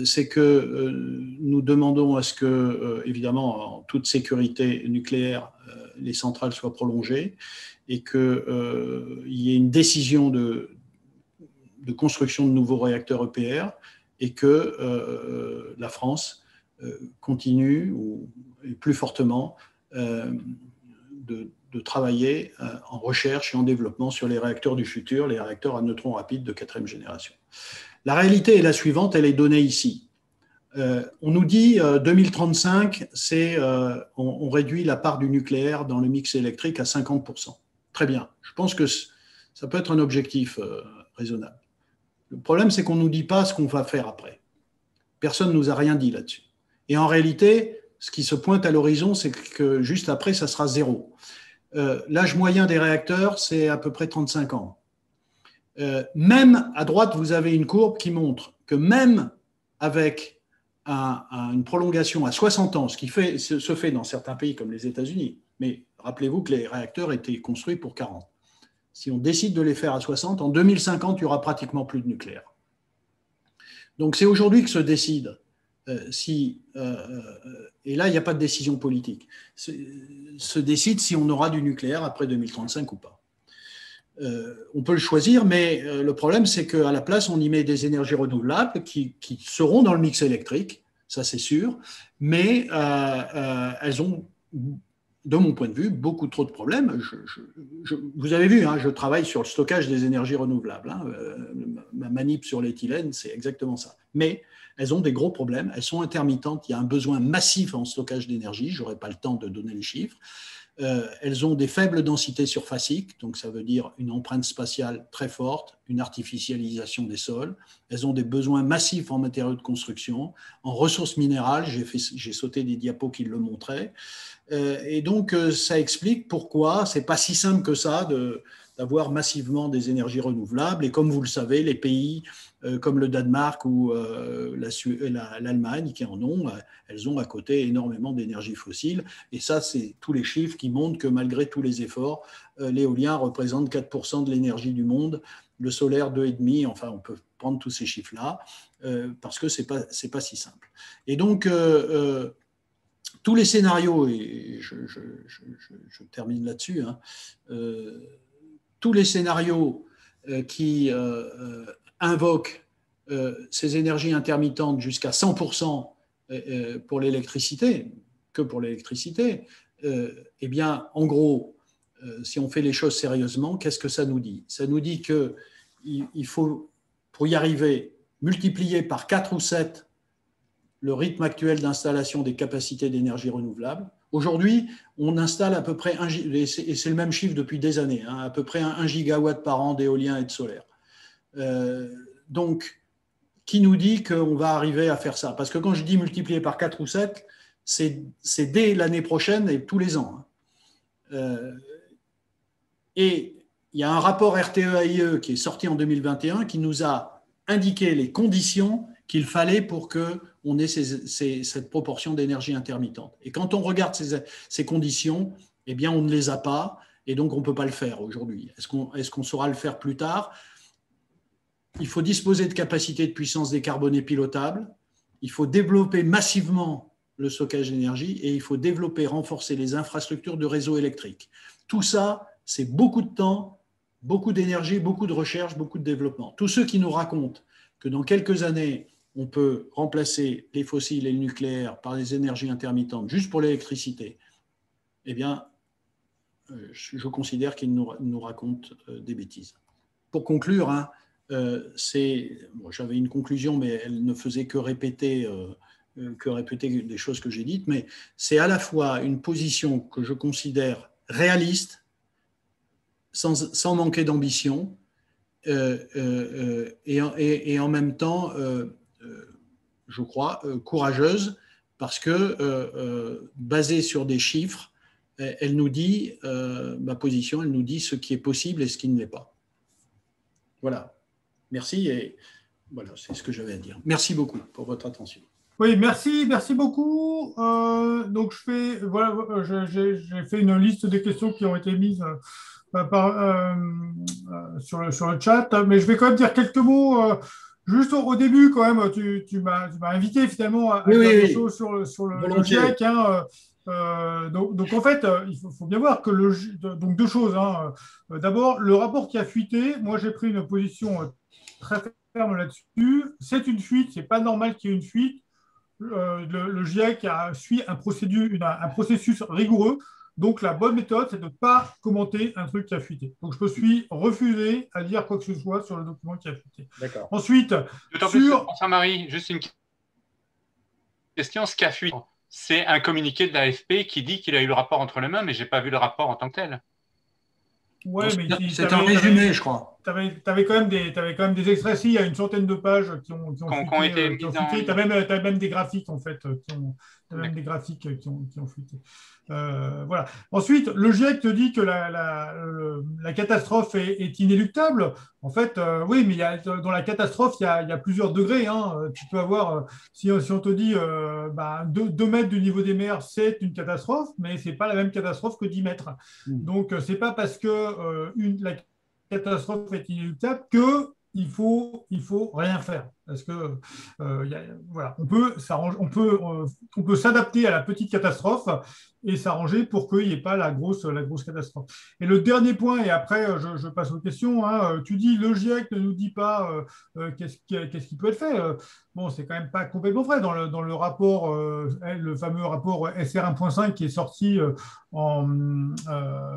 c'est que nous demandons à ce que, évidemment, en toute sécurité nucléaire, les centrales soient prolongées et qu'il y ait une décision de construction de nouveaux réacteurs EPR et que la France continue, et plus fortement, de travailler en recherche et en développement sur les réacteurs du futur, les réacteurs à neutrons rapides de 4e génération. La réalité est la suivante, elle est donnée ici. On nous dit 2035, on réduit la part du nucléaire dans le mix électrique à 50%. Très bien, je pense que ça peut être un objectif raisonnable. Le problème, c'est qu'on ne nous dit pas ce qu'on va faire après. Personne ne nous a rien dit là-dessus. Et en réalité, ce qui se pointe à l'horizon, c'est que juste après, ça sera 0. L'âge moyen des réacteurs, c'est à peu près 35 ans. Même à droite, vous avez une courbe qui montre que même avec une prolongation à 60 ans, ce qui se fait dans certains pays comme les États-Unis, mais rappelez-vous que les réacteurs étaient construits pour 40. Si on décide de les faire à 60, en 2050, il n'y aura pratiquement plus de nucléaire. Donc c'est aujourd'hui que se décide et là, il n'y a pas de décision politique, se décide si on aura du nucléaire après 2035 ou pas. On peut le choisir, mais le problème, c'est qu'à la place, on y met des énergies renouvelables qui seront dans le mix électrique, ça c'est sûr, mais elles ont, de mon point de vue, beaucoup trop de problèmes. Vous avez vu, hein, je travaille sur le stockage des énergies renouvelables. Hein, ma manip sur l'éthylène, c'est exactement ça. Mais elles ont des gros problèmes, elles sont intermittentes, il y a un besoin massif en stockage d'énergie, je n'aurai pas le temps de donner les chiffres. Elles ont des faibles densités surfaciques, donc ça veut dire une empreinte spatiale très forte, une artificialisation des sols. Elles ont des besoins massifs en matériaux de construction, en ressources minérales, j'ai sauté des diapos qui le montraient. Et donc, ça explique pourquoi ce n'est pas si simple que ça d'avoir massivement des énergies renouvelables. Et comme vous le savez, les pays comme le Danemark ou l'Allemagne qui en ont, elles ont à côté énormément d'énergie fossile. Et ça, c'est tous les chiffres qui montrent que malgré tous les efforts, l'éolien représente 4% de l'énergie du monde, le solaire 2,5%, enfin on peut prendre tous ces chiffres-là, parce que c'est pas si simple. Et donc, tous les scénarios, et je termine là-dessus, hein, tous les scénarios qui invoquent ces énergies intermittentes jusqu'à 100% pour l'électricité, que pour l'électricité, eh bien, en gros, si on fait les choses sérieusement, qu'est-ce que ça nous dit? Ça nous dit qu'il faut, pour y arriver, multiplier par 4 ou 7 le rythme actuel d'installation des capacités d'énergie renouvelable. Aujourd'hui, on installe à peu près, et c'est le même chiffre depuis des années, hein, à peu près 1 gigawatt par an d'éolien et de solaire. Donc, qui nous dit qu'on va arriver à faire ça? Parce que quand je dis multiplier par 4 ou 7, c'est dès l'année prochaine et tous les ans. Et il y a un rapport RTE-AIE qui est sorti en 2021 qui nous a indiqué les conditions qu'il fallait pour qu'on ait cette proportion d'énergie intermittente. Et quand on regarde ces conditions, eh bien, on ne les a pas, et donc on ne peut pas le faire aujourd'hui. Est-ce qu'on saura le faire plus tard? Il faut disposer de capacités de puissance décarbonée pilotables, il faut développer massivement le stockage d'énergie et il faut développer, renforcer les infrastructures de réseau électrique. Tout ça, c'est beaucoup de temps, beaucoup d'énergie, beaucoup de recherche, beaucoup de développement. Tous ceux qui nous racontent que dans quelques années, on peut remplacer les fossiles et le nucléaire par des énergies intermittentes juste pour l'électricité, eh bien, je considère qu'ils nous racontent des bêtises. Pour conclure, hein, j'avais une conclusion, mais elle ne faisait que répéter des choses que j'ai dites, mais c'est à la fois une position que je considère réaliste, sans manquer d'ambition, et en même temps, je crois, courageuse, parce que basée sur des chiffres, elle nous dit, ma position, elle nous dit ce qui est possible et ce qui ne l'est pas. Voilà. Merci, et voilà, c'est ce que j'avais à dire. Merci beaucoup pour votre attention. Oui, merci beaucoup. Donc, j'ai fait une liste des questions qui ont été mises sur le chat, mais je vais quand même dire quelques mots. Juste au début, quand même, tu m'as invité finalement à dire des choses sur le GIEC. Hein, donc, en fait, il faut bien voir que donc deux choses. Hein. D'abord, le rapport qui a fuité, moi j'ai pris une position très ferme là-dessus. C'est une fuite, c'est pas normal qu'il y ait une fuite. Le GIEC suit un processus rigoureux. Donc, la bonne méthode, c'est de ne pas commenter un truc qui a fuité. Donc, je me suis refusé à dire quoi que ce soit sur le document qui a fuité. D'accord. Ensuite, Jean-Marie, juste une question. Ce qui a fuité, c'est un communiqué de l'AFP qui dit qu'il a eu le rapport entre les mains, mais je n'ai pas vu le rapport en tant que tel. Ouais, mais c'est un résumé, je crois. Tu avais quand même des extraits. Si, il y a une centaine de pages qui ont fuité. Tu as même des graphiques, en fait, des graphiques qui ont fuité. Voilà. Ensuite, le GIEC te dit que la catastrophe est inéluctable. En fait, oui, mais dans la catastrophe, il y a plusieurs degrés. Hein. Tu peux avoir, si on te dit 2 mètres du niveau des mers, c'est une catastrophe, mais ce n'est pas la même catastrophe que 10 mètres. Donc, ce n'est pas parce que la catastrophe est inéluctable qu'il faut rien faire. Parce que voilà, on peut s'adapter à la petite catastrophe et s'arranger pour qu'il n'y ait pas la grosse catastrophe. Et le dernier point, et après je passe aux questions, hein, tu dis le GIEC ne nous dit pas qu'est-ce qui peut être fait. Bon, c'est quand même pas complètement vrai. Dans le rapport, le fameux rapport SR 1.5 qui est sorti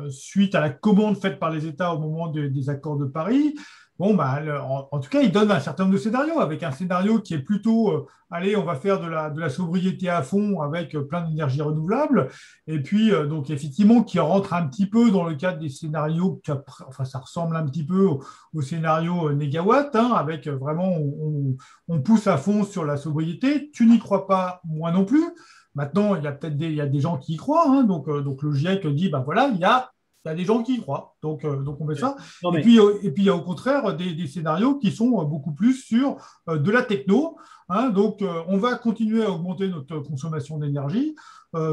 suite à la commande faite par les États au moment des accords de Paris. Bon, en tout cas, il donne un certain nombre de scénarios, avec un scénario qui est plutôt, allez, on va faire de la sobriété à fond avec plein d'énergie renouvelable, et puis, donc, effectivement, qui rentre un petit peu dans le cadre des scénarios, ça ressemble un petit peu au scénario négawatt, hein, avec vraiment, on pousse à fond sur la sobriété. Tu n'y crois pas, moi non plus. Maintenant, il y a des gens qui y croient, hein, donc le GIEC dit, voilà, il y a des gens qui y croient, donc on fait ça. Et puis, il y a au contraire des scénarios qui sont beaucoup plus sur de la techno. Hein, donc, on va continuer à augmenter notre consommation d'énergie,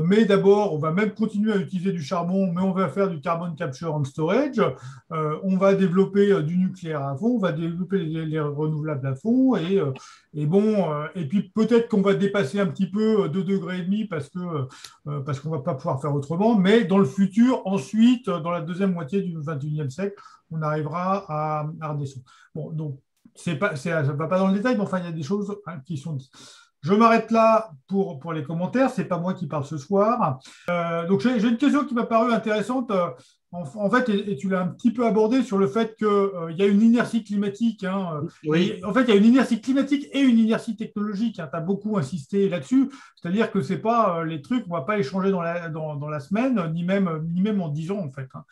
mais d'abord, on va même continuer à utiliser du charbon, mais on va faire du carbon capture and storage. On va développer du nucléaire à fond, on va développer les renouvelables à fond, et puis peut-être qu'on va dépasser un petit peu 2,5 degrés parce qu'on ne va pas pouvoir faire autrement, mais dans le futur, ensuite, dans la deuxième moitié du XXIe siècle, on arrivera à redescendre. Bon, donc, ça ne va pas dans le détail, mais enfin, il y a des choses qui sont dites. Je m'arrête là pour les commentaires. C'est pas moi qui parle ce soir. Donc, j'ai une question qui m'a paru intéressante. En fait, et tu l'as un petit peu abordé sur le fait qu'il y a une inertie climatique. Hein, Oui. en fait, il y a une inertie climatique et une inertie technologique. Hein, tu as beaucoup insisté là-dessus. C'est-à-dire que c'est pas les trucs, on ne va pas les changer dans la semaine, ni même en 10 ans, en fait. Hein.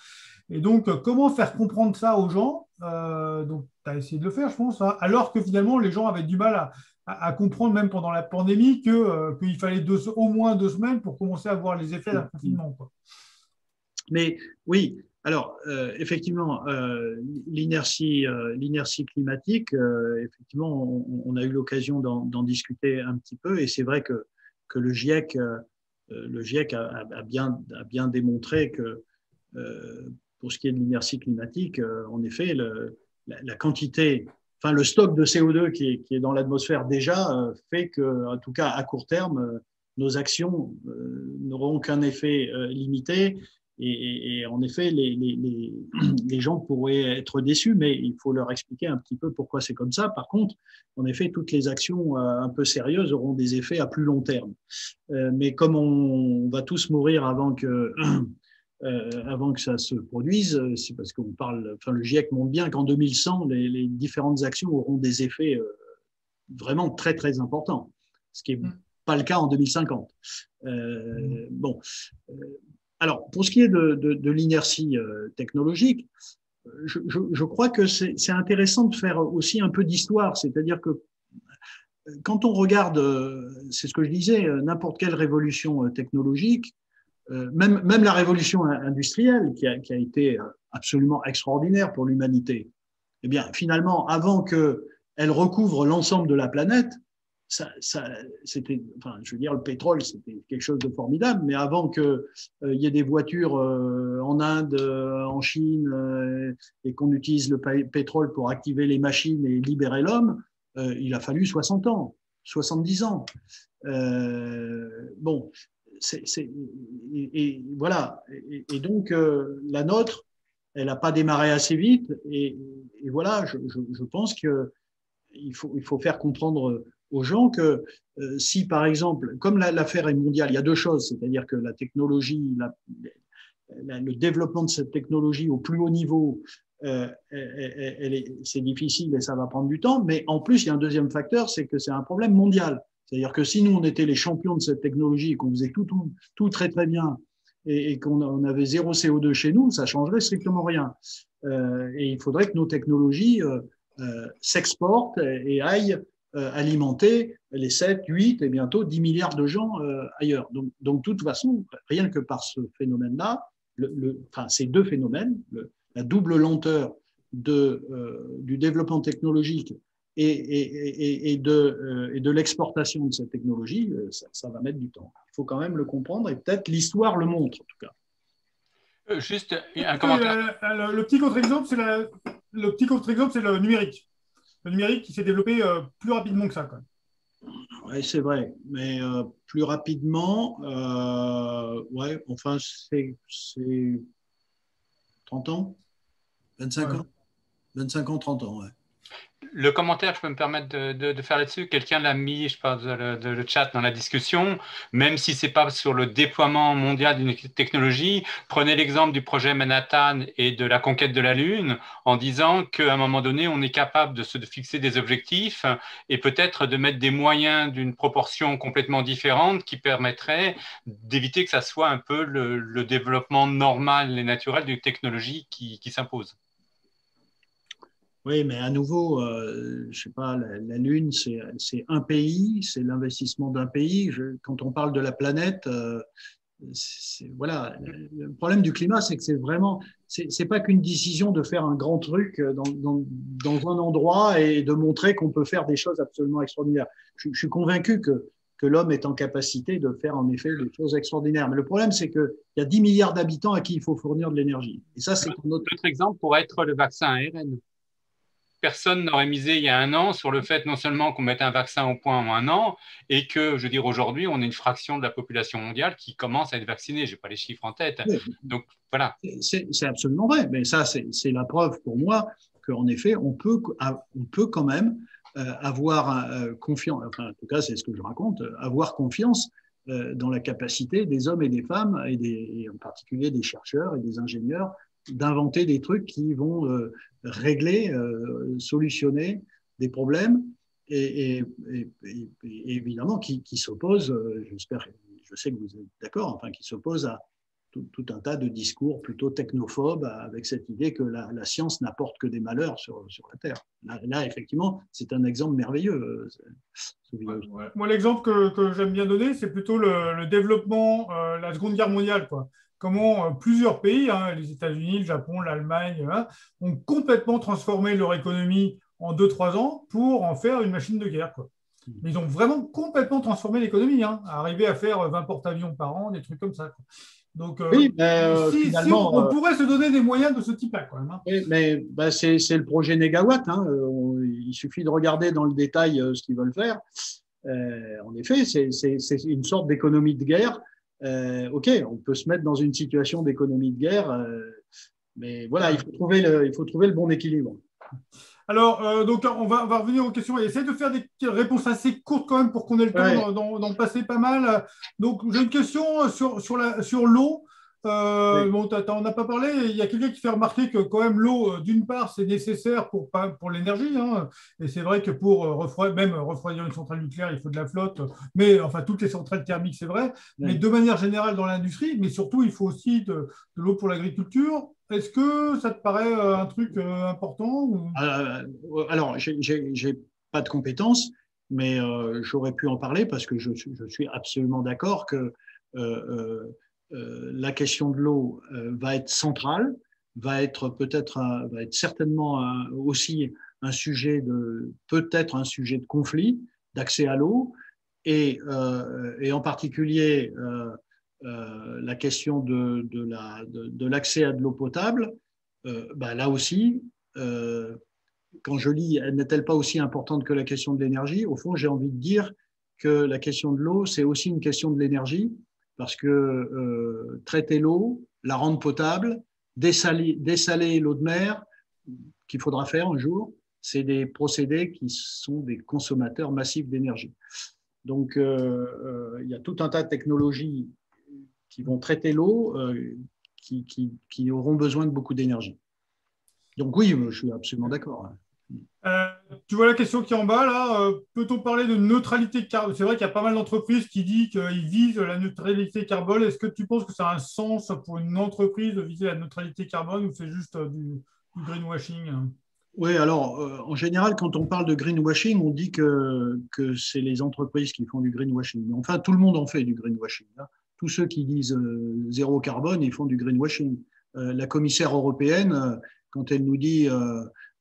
Et donc, comment faire comprendre ça aux gens donc, tu as essayé de le faire, je pense, hein, alors que finalement, les gens avaient du mal à comprendre, même pendant la pandémie, qu'il fallait au moins 2 semaines pour commencer à voir les effets d'un confinement, quoi. Mais oui, alors effectivement, l'inertie climatique, effectivement, on a eu l'occasion d'en discuter un petit peu, et c'est vrai que le GIEC a bien démontré que pour ce qui est de l'inertie climatique, en effet, la quantité, enfin le stock de CO2 qui est dans l'atmosphère déjà fait que, en tout cas à court terme, nos actions n'auront qu'un effet limité. Et en effet, les gens pourraient être déçus, mais il faut leur expliquer un petit peu pourquoi c'est comme ça. Par contre, en effet, toutes les actions un peu sérieuses auront des effets à plus long terme. Mais comme on va tous mourir avant que ça se produise, c'est parce qu'on parle, enfin le GIEC montre bien qu'en 2100, les différentes actions auront des effets vraiment très très importants, ce qui n'est pas le cas en 2050. Bon. Alors, pour ce qui est de l'inertie technologique, je crois que c'est intéressant de faire aussi un peu d'histoire, c'est-à-dire que quand on regarde, c'est ce que je disais, n'importe quelle révolution technologique, même la révolution industrielle qui a été absolument extraordinaire pour l'humanité, eh bien, finalement, avant qu'elle recouvre l'ensemble de la planète, c'était, enfin, je veux dire, le pétrole, c'était quelque chose de formidable, mais avant qu'il y ait des voitures en Inde, en Chine, et qu'on utilise le pétrole pour activer les machines et libérer l'homme, il a fallu 60 ans, 70 ans. Bon, et voilà. Et donc, la nôtre, elle n'a pas démarré assez vite, et voilà, je pense qu'il faut faire comprendre aux gens que si, par exemple, comme l'affaire est mondiale, il y a deux choses, c'est-à-dire que la technologie, le développement de cette technologie au plus haut niveau, c'est difficile et ça va prendre du temps, mais en plus, il y a un deuxième facteur, c'est que c'est un problème mondial. C'est-à-dire que si nous, on était les champions de cette technologie et qu'on faisait tout très, très bien et qu'on avait zéro CO2 chez nous, ça changerait strictement rien. Et il faudrait que nos technologies s'exportent et aillent alimenter les 7, 8 et bientôt 10 milliards de gens ailleurs. Donc, de toute façon, rien que par ce phénomène-là, enfin, ces deux phénomènes, la double lenteur du développement technologique et de l'exportation de cette technologie, ça va mettre du temps. Il faut quand même le comprendre et peut-être l'histoire le montre en tout cas. Juste un commentaire. Le petit contre-exemple, c'est le numérique. Le numérique qui s'est développé plus rapidement que ça, quand même. Oui, c'est vrai, mais plus rapidement, ouais, enfin, c'est 30 ans, 25 ans, 25 ans, 30 ans, ouais. Le commentaire, je peux me permettre de faire là-dessus. Quelqu'un l'a mis, je pense, le chat dans la discussion. Même si c'est pas sur le déploiement mondial d'une technologie, prenez l'exemple du projet Manhattan et de la conquête de la Lune, en disant qu'à un moment donné, on est capable de se fixer des objectifs et peut-être de mettre des moyens d'une proportion complètement différente qui permettrait d'éviter que ça soit un peu le développement normal et naturel d'une technologie qui s'impose. Oui, mais à nouveau, je sais pas, la Lune, c'est un pays, c'est l'investissement d'un pays. Quand on parle de la planète, voilà, le problème du climat, c'est que c'est pas qu'une décision de faire un grand truc dans un endroit et de montrer qu'on peut faire des choses absolument extraordinaires. Je suis convaincu que l'homme est en capacité de faire en effet des choses extraordinaires. Mais le problème, c'est qu'il y a 10 milliards d'habitants à qui il faut fournir de l'énergie. Et ça, c'est un autre exemple pourrait être le vaccin ARN. Personne n'aurait misé il y a un an sur le fait non seulement qu'on mette un vaccin au point en un an et que, je veux dire, aujourd'hui, on est une fraction de la population mondiale qui commence à être vaccinée. Je n'ai pas les chiffres en tête. Oui. Donc, voilà. C'est absolument vrai. Mais ça, c'est la preuve pour moi qu'en effet, on peut quand même avoir confiance, enfin en tout cas c'est ce que je raconte, avoir confiance dans la capacité des hommes et des femmes, et en particulier des chercheurs et des ingénieurs, d'inventer des trucs qui vont régler, solutionner des problèmes et évidemment qui s'opposent, je sais que vous êtes d'accord, enfin qui s'opposent à tout un tas de discours plutôt technophobes avec cette idée que la science n'apporte que des malheurs sur la Terre. Là, effectivement, c'est un exemple merveilleux. Ouais. Moi, l'exemple que j'aime bien donner, c'est plutôt le développement, la Seconde Guerre mondiale, quoi. Comment plusieurs pays, hein, les États-Unis, le Japon, l'Allemagne, hein, ont complètement transformé leur économie en 2-3 ans pour en faire une machine de guerre, quoi. Mais ils ont vraiment complètement transformé l'économie, hein, arriver à faire 20 porte-avions par an, des trucs comme ça, quoi. Donc, oui, si on pourrait se donner des moyens de ce type-là, quand même. Hein. Oui, mais c'est le projet Négawatt. Hein. Il suffit de regarder dans le détail ce qu'ils veulent faire. En effet, c'est une sorte d'économie de guerre. OK, on peut se mettre dans une situation d'économie de guerre, mais voilà, il faut trouver le bon équilibre. Alors, donc, on va revenir aux questions et essayer de faire des réponses assez courtes quand même pour qu'on ait le temps d'en passer pas mal. Donc, j'ai une question sur l'eau. Oui. Bon, on n'a pas parlé. Il y a quelqu'un qui fait remarquer que quand même l'eau, d'une part, c'est nécessaire pour l'énergie. Hein, et c'est vrai que pour refroidir une centrale nucléaire, il faut de la flotte. Mais enfin, toutes les centrales thermiques, c'est vrai. Oui. Mais de manière générale dans l'industrie, mais surtout, il faut aussi de l'eau pour l'agriculture. Est-ce que ça te paraît un truc important ou... Alors, j'ai pas de compétences, mais j'aurais pu en parler parce que je suis absolument d'accord que la question de l'eau va être centrale, va être certainement aussi peut-être un sujet de conflit, d'accès à l'eau, et en particulier la question de l'accès à de l'eau potable. Là aussi, quand je lis, n'est-elle pas aussi importante que la question de l'énergie? Au fond, j'ai envie de dire que la question de l'eau, c'est aussi une question de l'énergie, parce que traiter l'eau, la rendre potable, dessaler l'eau de mer, qu'il faudra faire un jour, c'est des procédés qui sont des consommateurs massifs d'énergie. Donc, il y a tout un tas de technologies qui vont traiter l'eau, qui auront besoin de beaucoup d'énergie. Donc oui, je suis absolument d'accord. Tu vois la question qui est en bas, là, peut-on parler de neutralité carbone? C'est vrai qu'il y a pas mal d'entreprises qui disent qu'ils visent la neutralité carbone. Est-ce que tu penses que ça a un sens pour une entreprise de viser la neutralité carbone ou c'est juste du greenwashing? Oui, alors en général, quand on parle de greenwashing, on dit que c'est les entreprises qui font du greenwashing. Mais enfin, tout le monde en fait du greenwashing. Hein. Tous ceux qui disent zéro carbone, ils font du greenwashing. La commissaire européenne, quand elle nous dit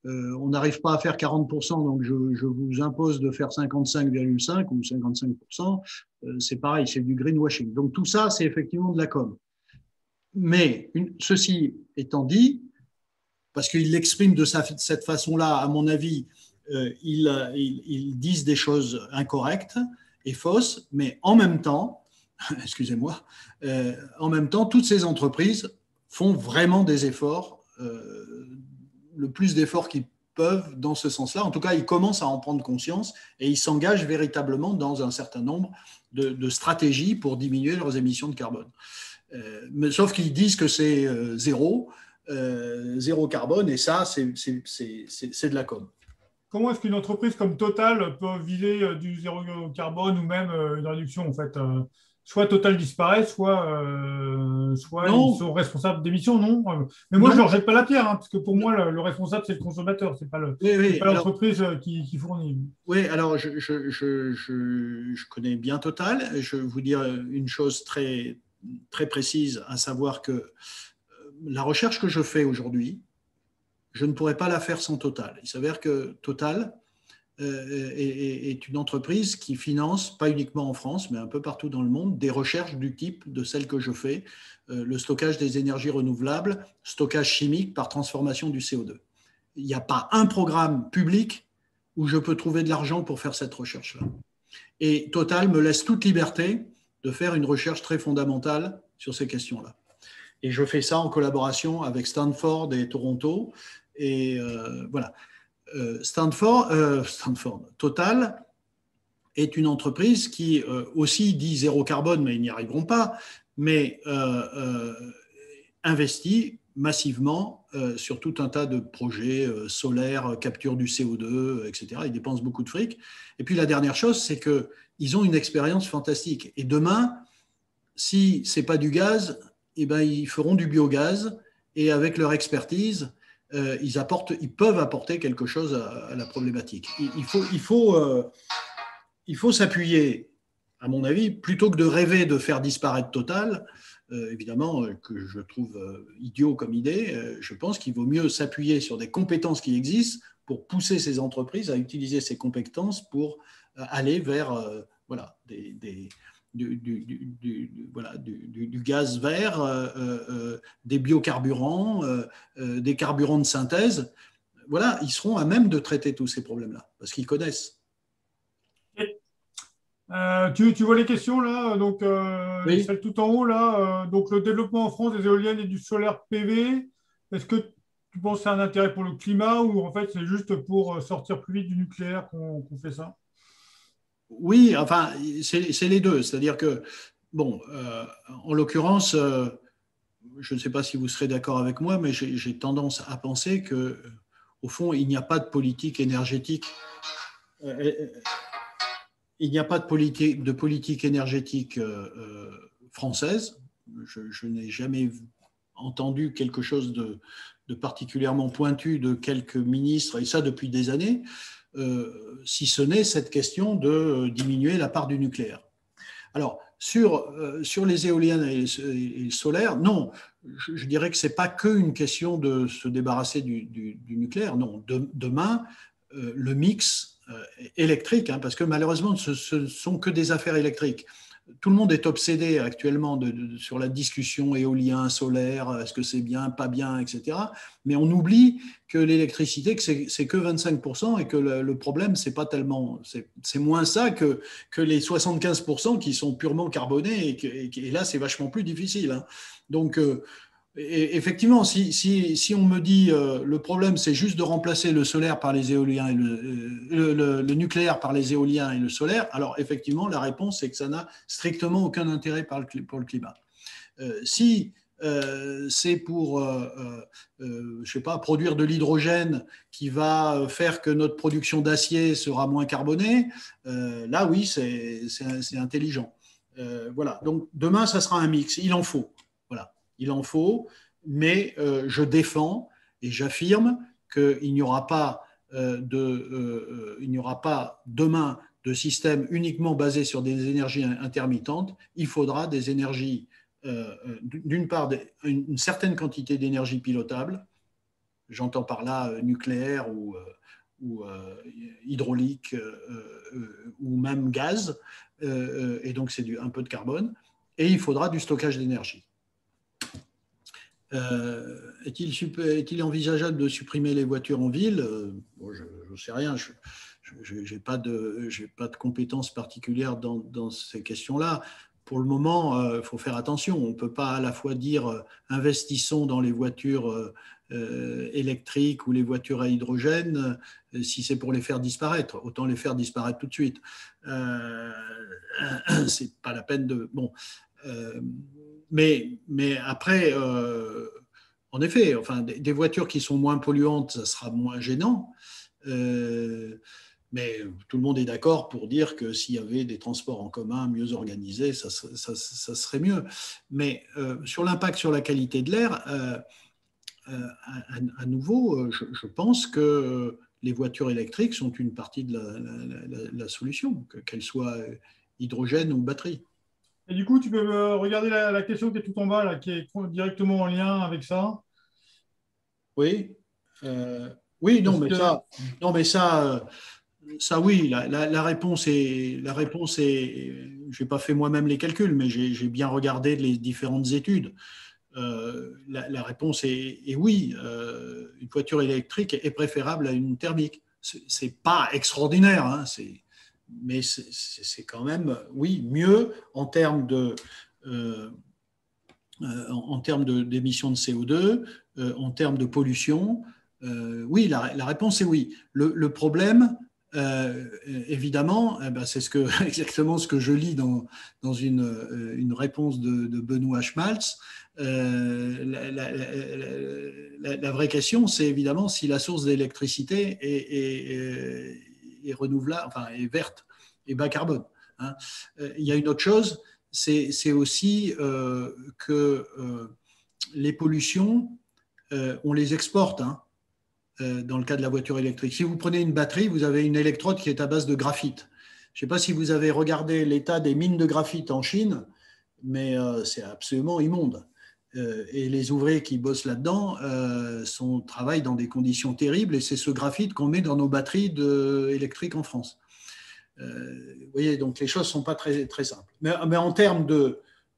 on n'arrive pas à faire 40%, donc je vous impose de faire 55,5 ou 55%, c'est pareil, c'est du greenwashing. Donc tout ça, c'est effectivement de la com. Mais ceci étant dit, parce qu'ils l'expriment de cette façon-là, à mon avis, ils disent des choses incorrectes et fausses, mais en même temps, excusez-moi, en même temps, toutes ces entreprises font vraiment des efforts, le plus d'efforts qu'ils peuvent dans ce sens-là. En tout cas, ils commencent à en prendre conscience et ils s'engagent véritablement dans un certain nombre de stratégies pour diminuer leurs émissions de carbone. Mais, sauf qu'ils disent que c'est zéro carbone, et ça, c'est de la com. Comment est-ce qu'une entreprise comme Total peut viser du zéro carbone ou même une réduction, en fait soit Total disparaît, soit ils sont responsables d'émissions, non? Mais moi, je ne leur jette pas la pierre, hein, parce que pour moi, le responsable, c'est le consommateur, ce n'est pas l'entreprise qui fournit. Oui, alors je connais bien Total. Je vais vous dire une chose très, très précise, à savoir que la recherche que je fais aujourd'hui, je ne pourrais pas la faire sans Total. Il s'avère que Total est une entreprise qui finance, pas uniquement en France, mais un peu partout dans le monde, des recherches du type de celles que je fais, le stockage des énergies renouvelables, stockage chimique par transformation du CO2. Il n'y a pas un programme public où je peux trouver de l'argent pour faire cette recherche-là. Et Total me laisse toute liberté de faire une recherche très fondamentale sur ces questions-là. Et je fais ça en collaboration avec Stanford et Toronto. Et voilà. Total est une entreprise qui aussi dit zéro carbone, mais ils n'y arriveront pas, mais investit massivement sur tout un tas de projets solaires, capture du CO2, etc. Ils dépensent beaucoup de fric. Et puis la dernière chose, c'est qu'ils ont une expérience fantastique. Et demain, si ce n'est pas du gaz, eh ben, ils feront du biogaz. Et avec leur expertise, ils peuvent apporter quelque chose à la problématique. Il faut s'appuyer, à mon avis, plutôt que de rêver de faire disparaître Total, évidemment, que je trouve idiot comme idée, je pense qu'il vaut mieux s'appuyer sur des compétences qui existent pour pousser ces entreprises à utiliser ces compétences pour aller vers voilà, du gaz vert, des biocarburants, des carburants de synthèse. Voilà, ils seront à même de traiter tous ces problèmes-là, parce qu'ils connaissent. Tu vois les questions là, donc Oui. celle tout en haut là, donc le développement en France des éoliennes et du solaire PV, est-ce que tu penses que c'est un intérêt pour le climat ou en fait c'est juste pour sortir plus vite du nucléaire qu'on fait ça? Oui, enfin, c'est les deux. C'est-à-dire que, bon, en l'occurrence, je ne sais pas si vous serez d'accord avec moi, mais j'ai tendance à penser que, au fond, il n'y a pas de politique énergétique. Il n'y a pas de politique énergétique française. Je n'ai jamais entendu quelque chose de particulièrement pointu de quelques ministres, et ça depuis des années, si ce n'est cette question de diminuer la part du nucléaire. Alors, sur les éoliennes et le solaire, non, je dirais que ce n'est pas qu'une question de se débarrasser du nucléaire. Non, demain, le mix électrique, hein, parce que malheureusement, ce ne sont que des affaires électriques. Tout le monde est obsédé actuellement sur la discussion éolien, solaire, est-ce que c'est bien, pas bien, etc. Mais on oublie que l'électricité, c'est que 25% et que le problème, c'est pas tellement, c'est moins ça que les 75% qui sont purement carbonés et là, c'est vachement plus difficile. Hein. Donc, et effectivement, si on me dit le problème, c'est juste de remplacer le solaire par les éoliens et le nucléaire par les éoliens et le solaire, alors effectivement, la réponse, c'est que ça n'a strictement aucun intérêt pour le climat. Si c'est pour, je sais pas, produire de l'hydrogène qui va faire que notre production d'acier sera moins carbonée, là, oui, c'est intelligent. Voilà. Donc, demain, ça sera un mix. Il en faut. Voilà. Il en faut, mais je défends et j'affirme qu'il n'y aura pas demain de système uniquement basé sur des énergies intermittentes. Il faudra des énergies, d'une part, une certaine quantité d'énergie pilotable. J'entends par là nucléaire ou hydraulique ou même gaz, et donc c'est un peu de carbone. Et il faudra du stockage d'énergie. Est-il envisageable de supprimer les voitures en ville? Bon, je ne sais rien, je n'ai pas de compétences particulières dans ces questions-là. Pour le moment, il faut faire attention. On ne peut pas à la fois dire investissons dans les voitures électriques ou les voitures à hydrogène si c'est pour les faire disparaître. Autant les faire disparaître tout de suite. C'est pas la peine de... Bon... Mais après, en effet, enfin, des voitures qui sont moins polluantes, ça sera moins gênant. Mais tout le monde est d'accord pour dire que s'il y avait des transports en commun mieux organisés, ça serait mieux. Mais sur l'impact sur la qualité de l'air, à nouveau, je pense que les voitures électriques sont une partie de la solution, qu'elles soient hydrogène ou batterie. Et du coup, tu peux regarder la question qui est tout en bas, là, qui est directement en lien avec ça. Oui. Oui, non, mais ça, oui, la réponse est, je n'ai pas fait moi-même les calculs, mais j'ai bien regardé les différentes études. La réponse est oui, une voiture électrique est préférable à une thermique. C'est pas extraordinaire, hein, mais c'est quand même, oui, mieux en termes d'émissions de CO2, en termes de pollution, Oui, la réponse est oui. Le problème, évidemment, eh ben, c'est exactement ce que je lis dans une réponse de Benoît Schmaltz. La vraie question, c'est évidemment si la source d'électricité est renouvelable, enfin, est verte et bas carbone. Hein. Il y a une autre chose, c'est aussi que les pollutions, on les exporte. Hein, dans le cas de la voiture électrique. Si vous prenez une batterie, vous avez une électrode qui est à base de graphite. Je ne sais pas si vous avez regardé l'état des mines de graphite en Chine, mais c'est absolument immonde. Et les ouvriers qui bossent là-dedans travaillent dans des conditions terribles, et c'est ce graphite qu'on met dans nos batteries électriques en France. Vous voyez, donc les choses ne sont pas très, très simples. Mais en termes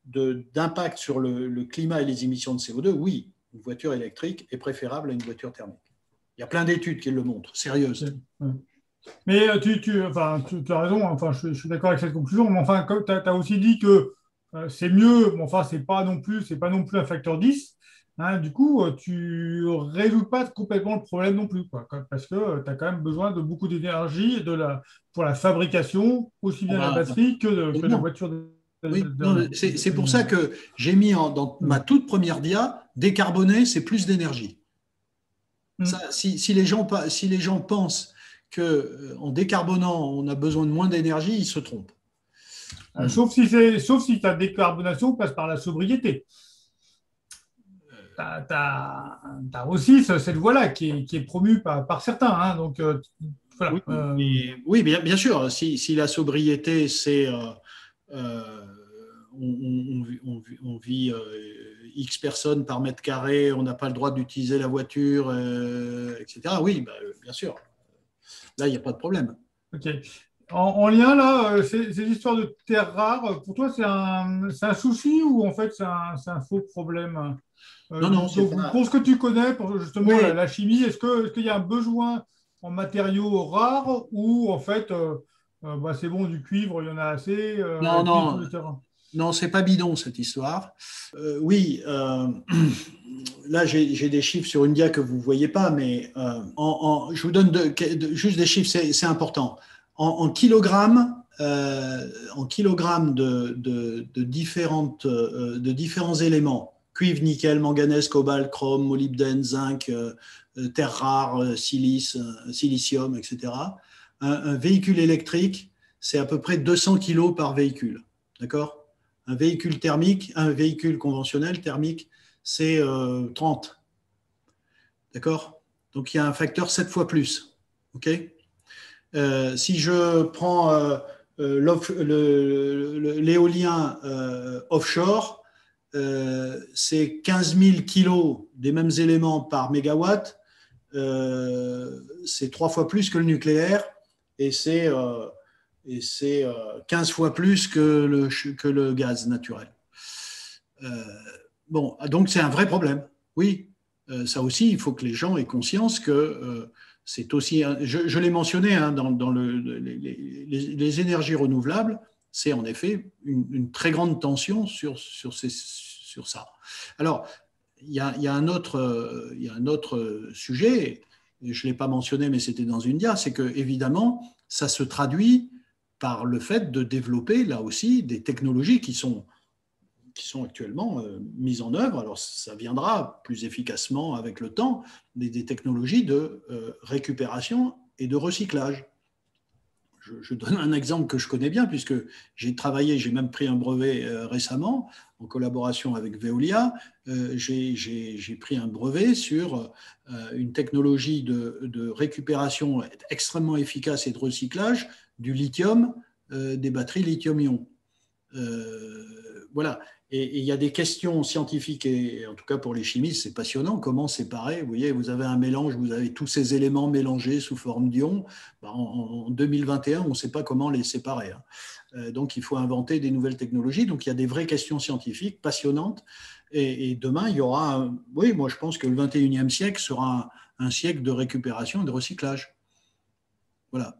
d'impact sur le climat et les émissions de CO2, oui, une voiture électrique est préférable à une voiture thermique. Il y a plein d'études qui le montrent, sérieuses. Mais tu as raison, enfin, je suis d'accord avec cette conclusion, mais enfin, tu as aussi dit que c'est mieux, mais enfin, c'est pas non plus un facteur 10. Hein, du coup, tu ne résous pas complètement le problème non plus, quoi, parce que tu as quand même besoin de beaucoup d'énergie pour la fabrication, aussi bien de la batterie que de la voiture. Oui, c'est pour ça que j'ai mis dans ma toute première dia, décarboner, c'est plus d'énergie. Ça, si les gens pensent qu'en décarbonant, on a besoin de moins d'énergie, ils se trompent. Sauf si ta décarbonation passe par la sobriété. Tu as aussi cette voie-là qui est promue par certains. Hein, donc, voilà. Oui, bien sûr. Si la sobriété, c'est on vit X personnes par mètre carré, on n'a pas le droit d'utiliser la voiture, etc. Oui, bien sûr. Là, il n'y a pas de problème. Ok. En lien, là, ces histoires de terres rares, pour toi, c'est un souci ou en fait, c'est un faux problème? Non, c'est pas... Pour ce que tu connais, pour justement la chimie, est-ce qu'il y a un besoin en matériaux rares ou en fait, c'est bon, du cuivre, il y en a assez? Non, c'est pas bidon cette histoire. Oui, là j'ai des chiffres sur une dia que vous ne voyez pas, mais je vous donne juste des chiffres, c'est important. En kilogrammes, de différents éléments, cuivre, nickel, manganèse, cobalt, chrome, molybdène, zinc, terres rares, silice, silicium, etc. Un véhicule électrique, c'est à peu près 200 kilos par véhicule. D'accord ? Un véhicule conventionnel thermique, c'est 30. D'accord ? Donc, il y a un facteur 7 fois plus. OK ? Si je prends l'éolien offshore, c'est 15 000 kilos des mêmes éléments par mégawatt. C'est 3 fois plus que le nucléaire et c'est 15 fois plus que le gaz naturel. Bon, donc c'est un vrai problème. Oui, ça aussi, il faut que les gens aient conscience que c'est aussi, je l'ai mentionné hein, dans les énergies renouvelables, c'est en effet une très grande tension sur ça. Alors, il y a un autre sujet, et je ne l'ai pas mentionné, mais c'était dans une dia, c'est que évidemment, ça se traduit par le fait de développer là aussi des technologies qui sont actuellement mises en œuvre. Alors ça viendra plus efficacement avec le temps, des technologies de récupération et de recyclage. Je donne un exemple que je connais bien puisque j'ai même pris un brevet récemment en collaboration avec Veolia. J'ai pris un brevet sur une technologie de récupération extrêmement efficace et de recyclage du lithium, des batteries lithium-ion. Voilà. Et il y a des questions scientifiques, et en tout cas pour les chimistes, c'est passionnant. Comment séparer? Vous voyez, vous avez un mélange, vous avez tous ces éléments mélangés sous forme d'ions. En 2021, on ne sait pas comment les séparer. Hein. Donc, il faut inventer des nouvelles technologies. Donc, il y a des vraies questions scientifiques passionnantes. Et demain, il y aura... Oui, moi, je pense que le 21e siècle sera un siècle de récupération et de recyclage. Voilà.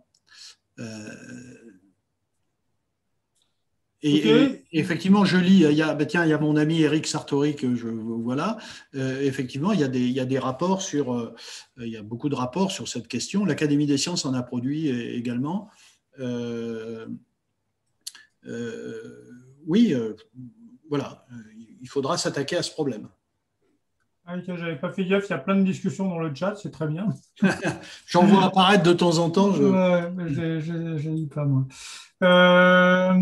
Ok. Effectivement, je lis, tiens, il y a mon ami Eric Sartori que voilà. Effectivement, il y a des rapports il y a beaucoup de rapports sur cette question. L'Académie des sciences en a produit également. Euh, oui, voilà, il faudra s'attaquer à ce problème. Ah, ok, j'avais pas fait gaffe, il y a plein de discussions dans le chat, c'est très bien. J'en vois apparaître de temps en temps. Ouais, mais j'ai dit pas moi. Euh,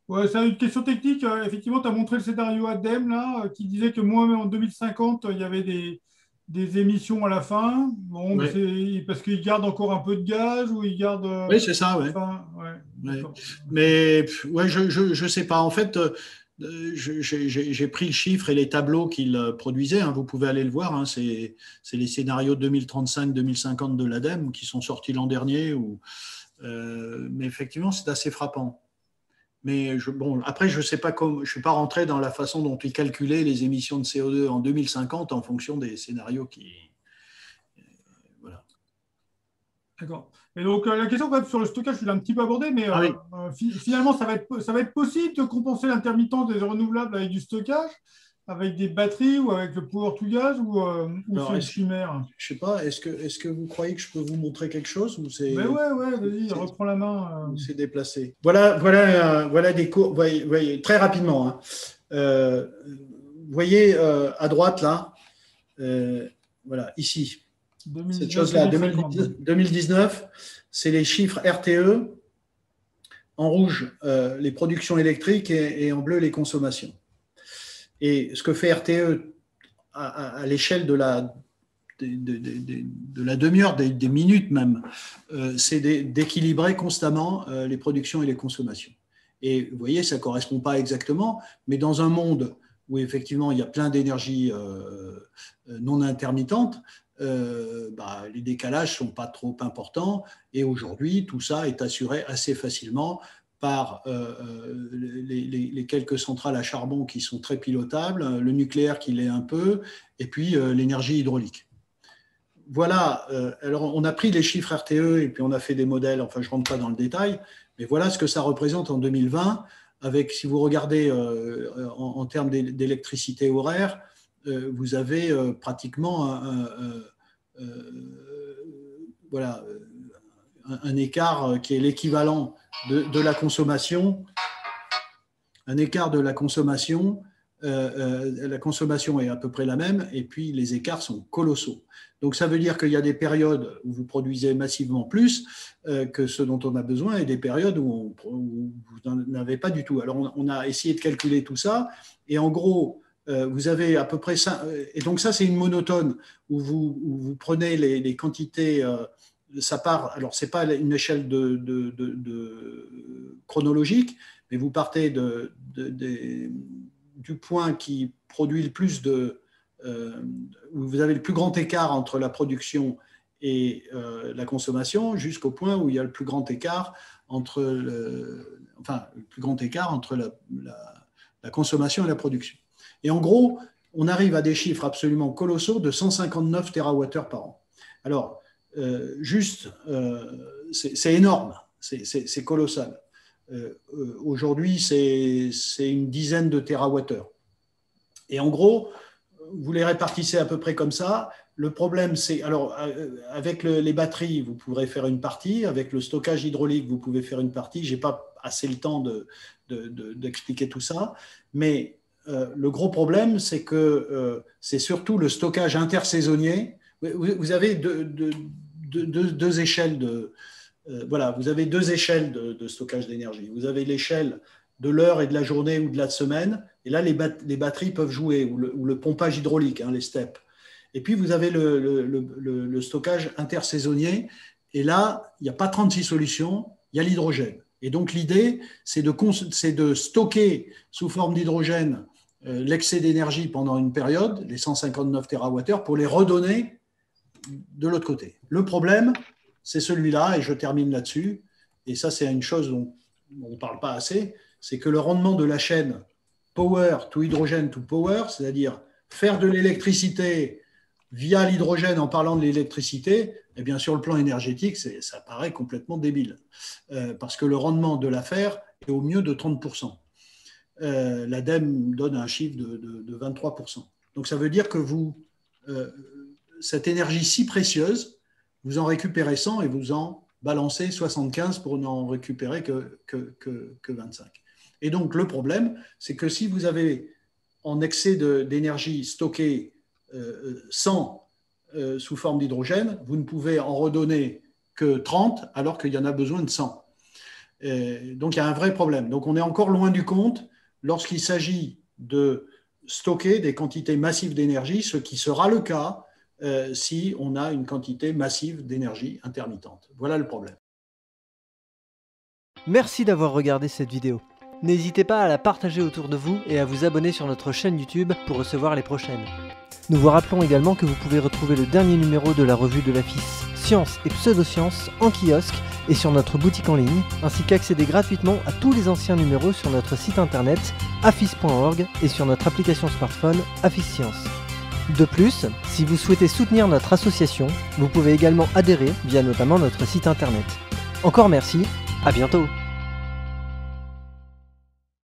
Ouais, c'est une question technique. Effectivement, tu as montré le scénario ADEME là, qui disait que moi, en 2050, il y avait des émissions à la fin. Bon, mais Ouais. c'est parce qu'ils gardent encore un peu de gaz ou ils gardent. Oui, c'est ça, ouais. Enfin, ouais, Ouais. d'accord. Mais ouais, je sais pas. En fait, j'ai pris le chiffre et les tableaux qu'il produisait. Hein, vous pouvez aller le voir. Hein, c'est les scénarios 2035-2050 de l'ADEME qui sont sortis l'an dernier. Mais effectivement, c'est assez frappant. Mais bon, après, je sais pas je suis pas rentré dans la façon dont ils calculaient les émissions de CO2 en 2050 en fonction des scénarios qui. Voilà. D'accord. Et donc, la question quand même, sur le stockage, je l'ai un petit peu abordé, mais Ah oui. finalement, ça va être possible de compenser l'intermittence des renouvelables avec du stockage, avec des batteries ou avec le power to gas, ou Alors, c'est une chimère? je sais pas, est-ce que vous croyez que je peux vous montrer quelque chose ou Ben ouais, vas-y, reprends la main. c'est déplacé? Voilà des cours. Voyez, très rapidement. Hein. Vous voyez à droite là, voilà, ici, cette 2019, chose-là, 2050. 2019, c'est les chiffres RTE. En rouge, les productions électriques et en bleu, les consommations. Et ce que fait RTE à l'échelle de la demi-heure, des minutes même, c'est d'équilibrer constamment les productions et les consommations. Et vous voyez, ça ne correspond pas exactement, mais dans un monde où effectivement il y a plein d'énergies non intermittentes, les décalages ne sont pas trop importants. Et aujourd'hui, tout ça est assuré assez facilement par les quelques centrales à charbon qui sont très pilotables, le nucléaire qui l'est un peu, et puis l'énergie hydraulique. Voilà, alors on a pris les chiffres RTE et puis on a fait des modèles, enfin je ne rentre pas dans le détail, mais voilà ce que ça représente en 2020, avec, si vous regardez en termes d'électricité horaire, vous avez pratiquement voilà, un écart qui est l'équivalent de la consommation, un écart de la consommation est à peu près la même, et puis les écarts sont colossaux. Donc ça veut dire qu'il y a des périodes où vous produisez massivement plus que ce dont on a besoin, et des périodes où vous n'en avez pas du tout. Alors on a essayé de calculer tout ça, et en gros, vous avez à peu près ça. Et donc ça, c'est une monotone où vous prenez les quantités. Ça part. Alors c'est pas une échelle chronologique, mais vous partez du point qui produit le plus où vous avez le plus grand écart entre la production et la consommation, jusqu'au point où il y a le plus grand écart entre la consommation et la production. Et en gros, on arrive à des chiffres absolument colossaux de 159 TWh par an. Alors, c'est énorme, c'est colossal. Aujourd'hui, c'est une dizaine de térawattheures. Et en gros, vous les répartissez à peu près comme ça. Le problème, c'est, alors, avec les batteries, vous pourrez faire une partie. Avec le stockage hydraulique, vous pouvez faire une partie. Je n'ai pas assez le temps d'expliquer tout ça. Mais le gros problème, c'est que c'est surtout le stockage intersaisonnier. Vous avez deux échelles vous avez deux échelles de stockage d'énergie. Vous avez l'échelle de l'heure et de la journée ou de la semaine, et là, les batteries peuvent jouer, ou le pompage hydraulique, hein, les steps. Et puis, vous avez le stockage intersaisonnier, et là, il n'y a pas 36 solutions, il y a l'hydrogène. Et donc, l'idée, c'est de stocker sous forme d'hydrogène l'excès d'énergie pendant une période, les 159 TWh, pour les redonner de l'autre côté. Le problème, c'est celui-là, et je termine là-dessus, et ça, c'est une chose dont on ne parle pas assez, c'est que le rendement de la chaîne power to hydrogène to power, c'est-à-dire faire de l'électricité via l'hydrogène en parlant de l'électricité, eh bien, sur le plan énergétique, ça paraît complètement débile. Parce que le rendement de l'affaire est au mieux de 30%. L'ADEME donne un chiffre de 23%. Donc ça veut dire que cette énergie si précieuse, vous en récupérez 100 et vous en balancez 75 pour n'en récupérer que 25. Et donc le problème, c'est que si vous avez en excès d'énergie stockée 100 sous forme d'hydrogène, vous ne pouvez en redonner que 30 alors qu'il y en a besoin de 100. Donc il y a un vrai problème. Donc on est encore loin du compte lorsqu'il s'agit de stocker des quantités massives d'énergie, ce qui sera le cas si on a une quantité massive d'énergie intermittente. Voilà le problème. Merci d'avoir regardé cette vidéo. N'hésitez pas à la partager autour de vous et à vous abonner sur notre chaîne YouTube pour recevoir les prochaines. Nous vous rappelons également que vous pouvez retrouver le dernier numéro de la revue de l'AFIS Sciences et Pseudosciences en kiosque et sur notre boutique en ligne, ainsi qu'accéder gratuitement à tous les anciens numéros sur notre site internet afis.org et sur notre application smartphone AFIS Sciences. De plus, si vous souhaitez soutenir notre association, vous pouvez également adhérer via notamment notre site internet. Encore merci, à bientôt!